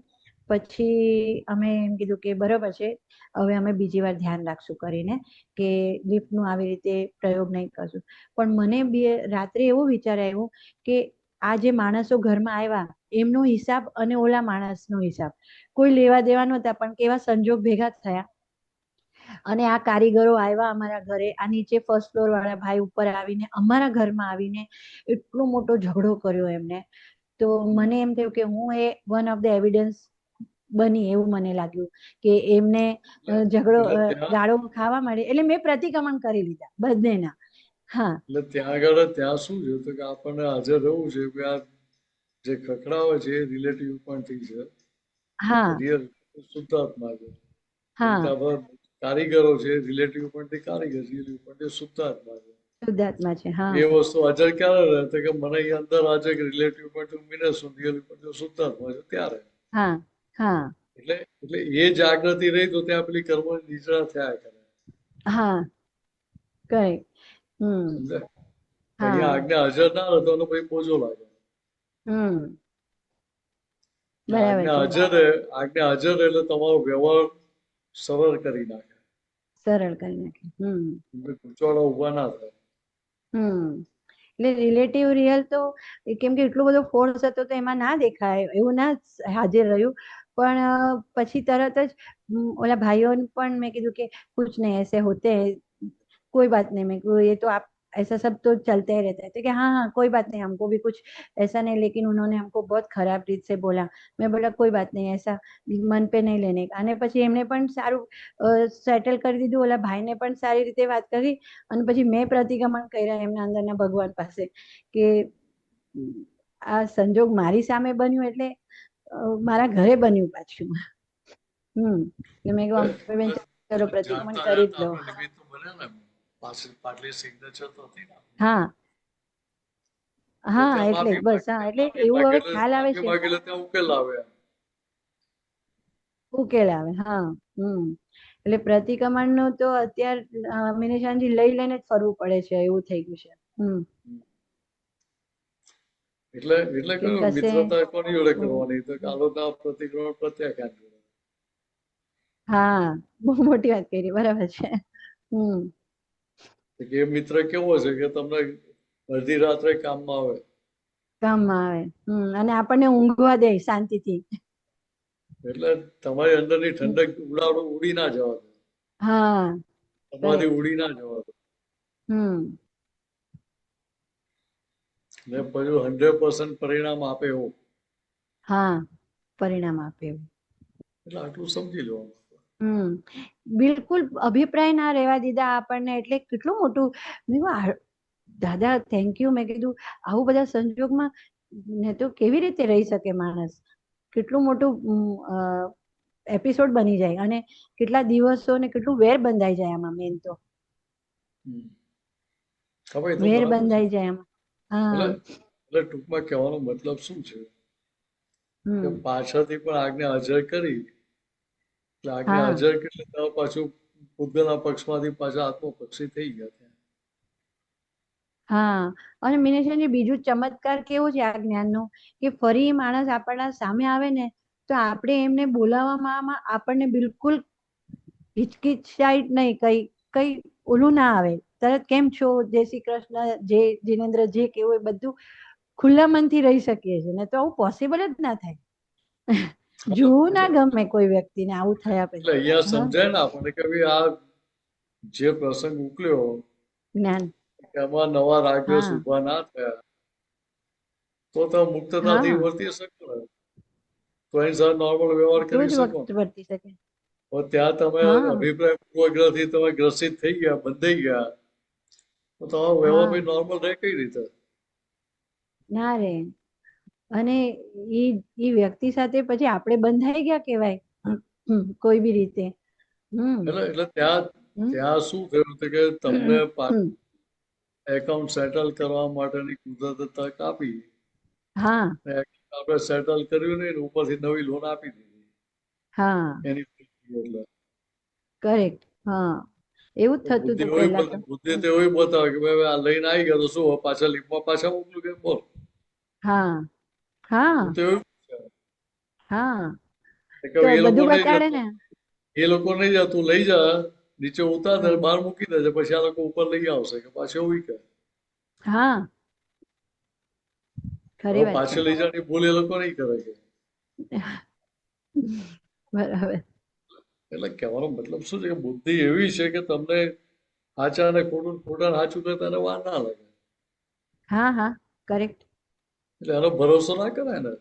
પછી અમે એમ કીધું કે બરોબર છે, હવે અમે બીજી વાર ધ્યાન રાખશું કરીને કે લિફ્ટનું આવી રીતે પ્રયોગ નહીં કરશું. પણ મને રાત્રે એવો વિચાર આવ્યો કે આ જે માણસો ઘરમાં આવ્યા એમનો હિસાબ અને ઓલા માણસનો હિસાબ કોઈ લેવા દેવા નહોતા, પણ કેવા સંજોગ ભેગા થયા. અને આ કારીગરો આવ્યા અમારા ઘરે, આ નીચે ફર્સ્ટ ફ્લોર વાળા ભાઈ ઉપર આવીને અમારા ઘરમાં આવીને એટલો મોટો ઝઘડો કર્યો એમને. તો મને એમ થયું કે હું એ વન ઓફ ધ એવિડન્સ બની, એવું મને લાગ્યું કે એમને ઝઘડો ગાળો ખાવા મળે એટલે મેં પ્રતિક્રમણ કરી લીધા બંનેના. એટલે ત્યાં આગળ ત્યાં શું છે તો કે આપણને હાજર રહેવું છે કે આ જે ખખડાવે છે એ રિલેટિવ પોઈન્ટથી છે. રિયલ શુદ્ધાત્મા છે. કારીગરો છે રિલેટિવ પોઈન્ટથી કારીગર, રિયલ પોઈન્ટથી શુદ્ધાત્મા છે. શુદ્ધાત્મા છે. એ વસ્તુ હાજર ક્યારે રહે તો કે મને અહીં અંદર આજે રિલેટિવ પોઈન્ટ ઉમીને રિયલ પોઈન્ટ શુદ્ધાત્મા છે ત્યારે. એટલે એ જાગૃતિ રહી તો ત્યાં પેલી કર્મ નિદ્રા થયા કરે. અહીંયા આજ્ઞા હાજર ના રહે તો પછી પોજો લાગે. આજ્ઞા હાજર એટલે તમારો વ્યવહાર સરળ કરી નાખે. ગૂંચવાડા ઉભા ના થાય. એટલે રિલેટિવ રિયલ તો કેમ કે એટલો બધો ફોર્સ હતો તો એમાં ના દેખાય, એવું ના હાજર રહ્યું. પણ પછી તરત જ ઓલા ભાઈઓને પણ મેં કીધું કે કુછ નહીં ऐसे होते हैं, कोई बात नहीं, मैं ये तो आप ऐसा सब तो चलते ही रहता है. तो कि हाँ कोई बात नहीं, हमको भी कुछ ऐसा नहीं, लेकिन उन्होंने हमको बहुत खराब रीत से बोला. मैं बोला कोई बात नहीं, ऐसा मन पे नहीं लेने का. અને પછી એમને પણ સારું સેટલ કરી દીધું, ઓલા ભાઈને પણ સારી રીતે વાત કરી. અને પછી મેં પ્રતિક્રમણ કર્યા એમના અંદરના ભગવાન પાસે કે આ સંજોગ મારી સામે બન્યું એટલે મારા ઘરે બન્યું પાછું. એટલે મેં કહ્યું ચલો પ્રતિક્રમણ કરી જ લો. એટલે બસ એટલે એવું હવે ખ્યાલ આવે છે, ઉકેલ આવે. એટલે પ્રતિક્રમણ નું તો અત્યારે મિનિશાનજી લઈ લઈને જ ફરવું પડે છે, એવું થઈ ગયું છે. એટલે મિત્રતા કોની જોડે કરવાની તો કાલોના પ્રતિક્રમણ પ્રત્યાખ્યાન જોડે. બહુ મોટી વાત કરી, બરાબર છે. એ મિત્ર કેવો છે કે તમને અડધી રાત્રે કામમાં આવે અને આપણને ઊંઘવા દે શાંતિથી. એટલે તમારી અંદરની ઠંડક ઉડી ના જવા દે. તમારી ઉડી ના જવા દે. ને પછી 100% પરિણામ આપે એવું. પરિણામ આપે એવું. એટલે આટલું સમજી લેવાનું. બિલકુલ અભિપ્રાય ના રહેવા દીધા આપણને, એટલે કેટલું મોટું. દાદા થેન્ક યુ. મેં કીધું આવું બધા સંજોગમાં ને તો કેવી રીતે રહી શકે માણસ. કેટલું મોટું એપિસોડ બની જાય અને કેટલા દિવસો ને કેટલું વેર બંધાઈ જાય આમાં. મેન તો વેર બંધાઈ જાય આમાં. એટલે ટૂંકમાં કહેવાનો મતલબ શું છે કે હમ પાછળથી પણ આજ્ઞા હાજર કરી એટલે આજ્ઞા હા હાજર કરી એટલે તમે પાછું પૂતગલના પક્ષમાંથી પાછા આત્મપક્ષી થઈ ગયા ત્યાં. હા. અને મિનેશનજી બીજું ચમત્કાર કેવો છે આ જ્ઞાનનો કે ફરી એ માણસ આપણા સામે આવે ને તો આપણે એમને બોલાવવામાં આપણને બિલકુલ હિચકિચાટ નહીં, કઈ કઈ ઓલું ના આવે. તરત કેમ છો, જય શ્રી કૃષ્ણ, જય જીનેન્દ્ર, જે કેવું એ બધું ખુલ્લા મનથી રહી શકીએ છીએ ને તો આવું પોસિબલ જ ના થાય. જોવું ના ગમે કોઈ વ્યક્તિને આવું થયા એટલે પછી. અહીંયા હા સમજાય ને આપણને કે ભાઈ આ જે પ્રસંગ ઉકલ્યો જ્ઞાન. એમાં નવા રાગદ્વેષ હા ઉભા ના થયા તો તમે મુક્તતાથી હા વર્તી શકો ને, તો એની સાથે નોર્મલ વ્યવહાર તો કરી જ શકો. વખત વર્તી શકે. પણ ત્યાં તમે હા અભિપ્રાય પૂર્વગ્રહથી તમે ગ્રસિત થઈ ગયા, બંધાઈ ગયા, તો તમારો વ્યવહાર હા ભાઈ નોર્મલ રહે કઈ રીતે? ના રે. અને ઈ વ્યક્તિ સાથે પછી આપણે બંધાઈ ગયા કેવાય. કોઈ બી રીતે. હમ એટલે ત્યાં હમ ત્યાં શું થયું હતું કે તમને હમ. એકાઉન્ટ સેટલ કરવા માટેની કુદરતે તક આપી, હા આપણે સેટલ કર્યું નહીં ને ઉપરથી નવી લોન આપી દીધી હા એની એટલે કરેક્ટ. હા એવું જ તો થતું હતું બુદ્ધિ પહેલા તો. તો એવું બતાવે કે ભાઈ આ લઈને આવી ગયા તો શું હવે પાછા લીપમાં પાછા મોકલું કે બોલ. હા હા તો એવું છે. હા કે તો એ લોકો બધું નહીં બતાડે જતો, ને. એ લોકો નહીં જતું, લઈ જા નીચે ઉતાર દે, હમ. બહાર મૂકી દેજે, પછી આ લોકો ઉપર લઈ આવશે કે પાછું એવું કે હા હવે ખરી વાત છે. પાછળ લઈ જવાની ભૂલ એ લોકો નહીં કરે કે. બરાબર. એટલે કહેવાનો મતલબ શું છે કે બુદ્ધિ એવી છે કે તમને સાચા અને ખોટું, ખોટા સાચું કરતા એને વાર ના લાગે. હા હા કરેક્ટ. એટલે એનો ભરોસો ના કરાય ને.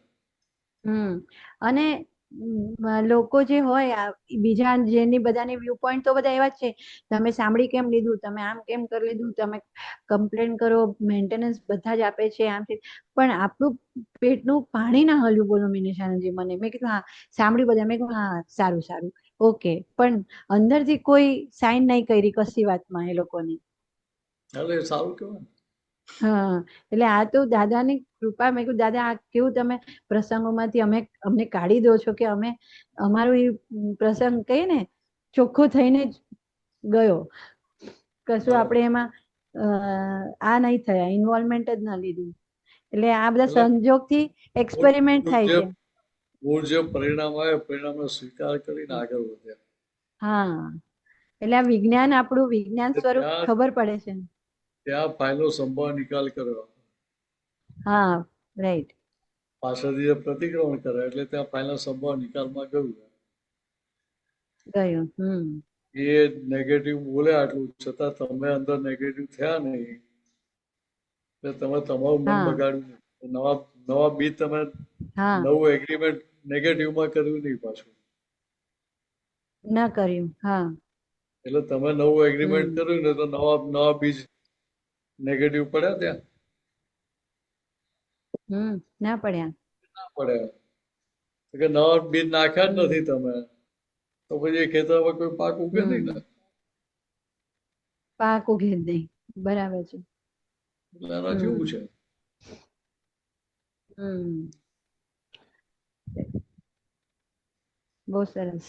અને લોકો જે હોય બીજા જેની બધાની વ્યૂ પોઈન્ટ તો બધા એવા જ છે. તમે સાંભળી કેમ લીધું, તમે આમ કેમ કરી લીધું, તમે કમ્પ્લેન કરો, મેન્ટેનન્સ બધા જ આપે છે આમ છે. પણ આપણું પેટનું પાણી ના હલ્યું. બોલો મિનિશાનજી મને. મેં કીધું હા સાંભળ્યું બધા. મેં કીધું હા સારું સારું ઓકે. પણ અંદરથી કોઈ સાઈન નહીં કરી કશી વાતમાં એ લોકોની. એટલે એ સારું કહેવાય. હા એટલે આ તો દાદાની કૃપા. મેં કીધું દાદા આ કેવું તમે પ્રસંગોમાંથી અમને કાઢી દો છો કે અમે અમારો એ પ્રસંગ કહીએ ને ચોખ્ખો થઈને જ ગયો. કશું આપણે એમાં આ નહીં થયા, ઇન્વોલ્વમેન્ટ જ ના લીધું. એટલે આ બધા એટલે સંજોગથી એક્સપેરિમેન્ટ થાય છે. મૂળ જે પરિણામ આવે પરિણામનો સ્વીકાર કરીને આગળ વધ્યા. હા એટલે આ વિજ્ઞાન, આપણું વિજ્ઞાન સ્વરૂપ ત્યાં ખબર પડે છે. ત્યાં ફાઇલનો સંભાવ નિકાલ કર્યો. હા રાઈટ. પાછળથી જે પ્રતિક્રમણ કરે એટલે ત્યાં ફાઇલનો સંભાવ નિકાલમાં ગયું. ગયું. એ નેગેટિવ બોલે આટલું છતાં તમે અંદર નેગેટિવ થયા નહીં એટલે તમે તમારું મન હા બગાડ્યું. નવા નવા બીજ તમે હા નવું એગ્રીમેન્ટ નેગેટિવમાં કર્યું નહીં પાછું. ના કર્યું. હા એટલે તમે નવું એગ્રીમેન્ટ હમ કર્યું ને તો નવા નવા બીજ નેગેટિવ પડ્યા ત્યાં ના પડ્યા. ના પડ્યા. કે નવા બીજ નાખ્યા જ નથી તમે તો પછી એ ખેતરમાં કોઈ પાક ઉગે નહીં ને. પાક ઉગે જ નહીં. બરાબર છે. એટલે એના જેવું છે. બહુ સરસ.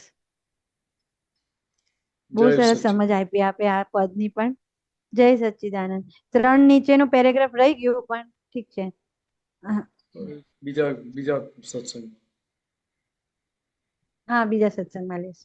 બહુ જય સરસ સચિન. સમજ આપી આપે આ પદની પણ. જય સચ્ચિદાનંદ. 3 નીચેનું પેરેગ્રાફ રહી ગયું પણ ઠીક છે. બીજા બીજા સત્સંગ. હા બીજા સત્સંગમાં લઈશ.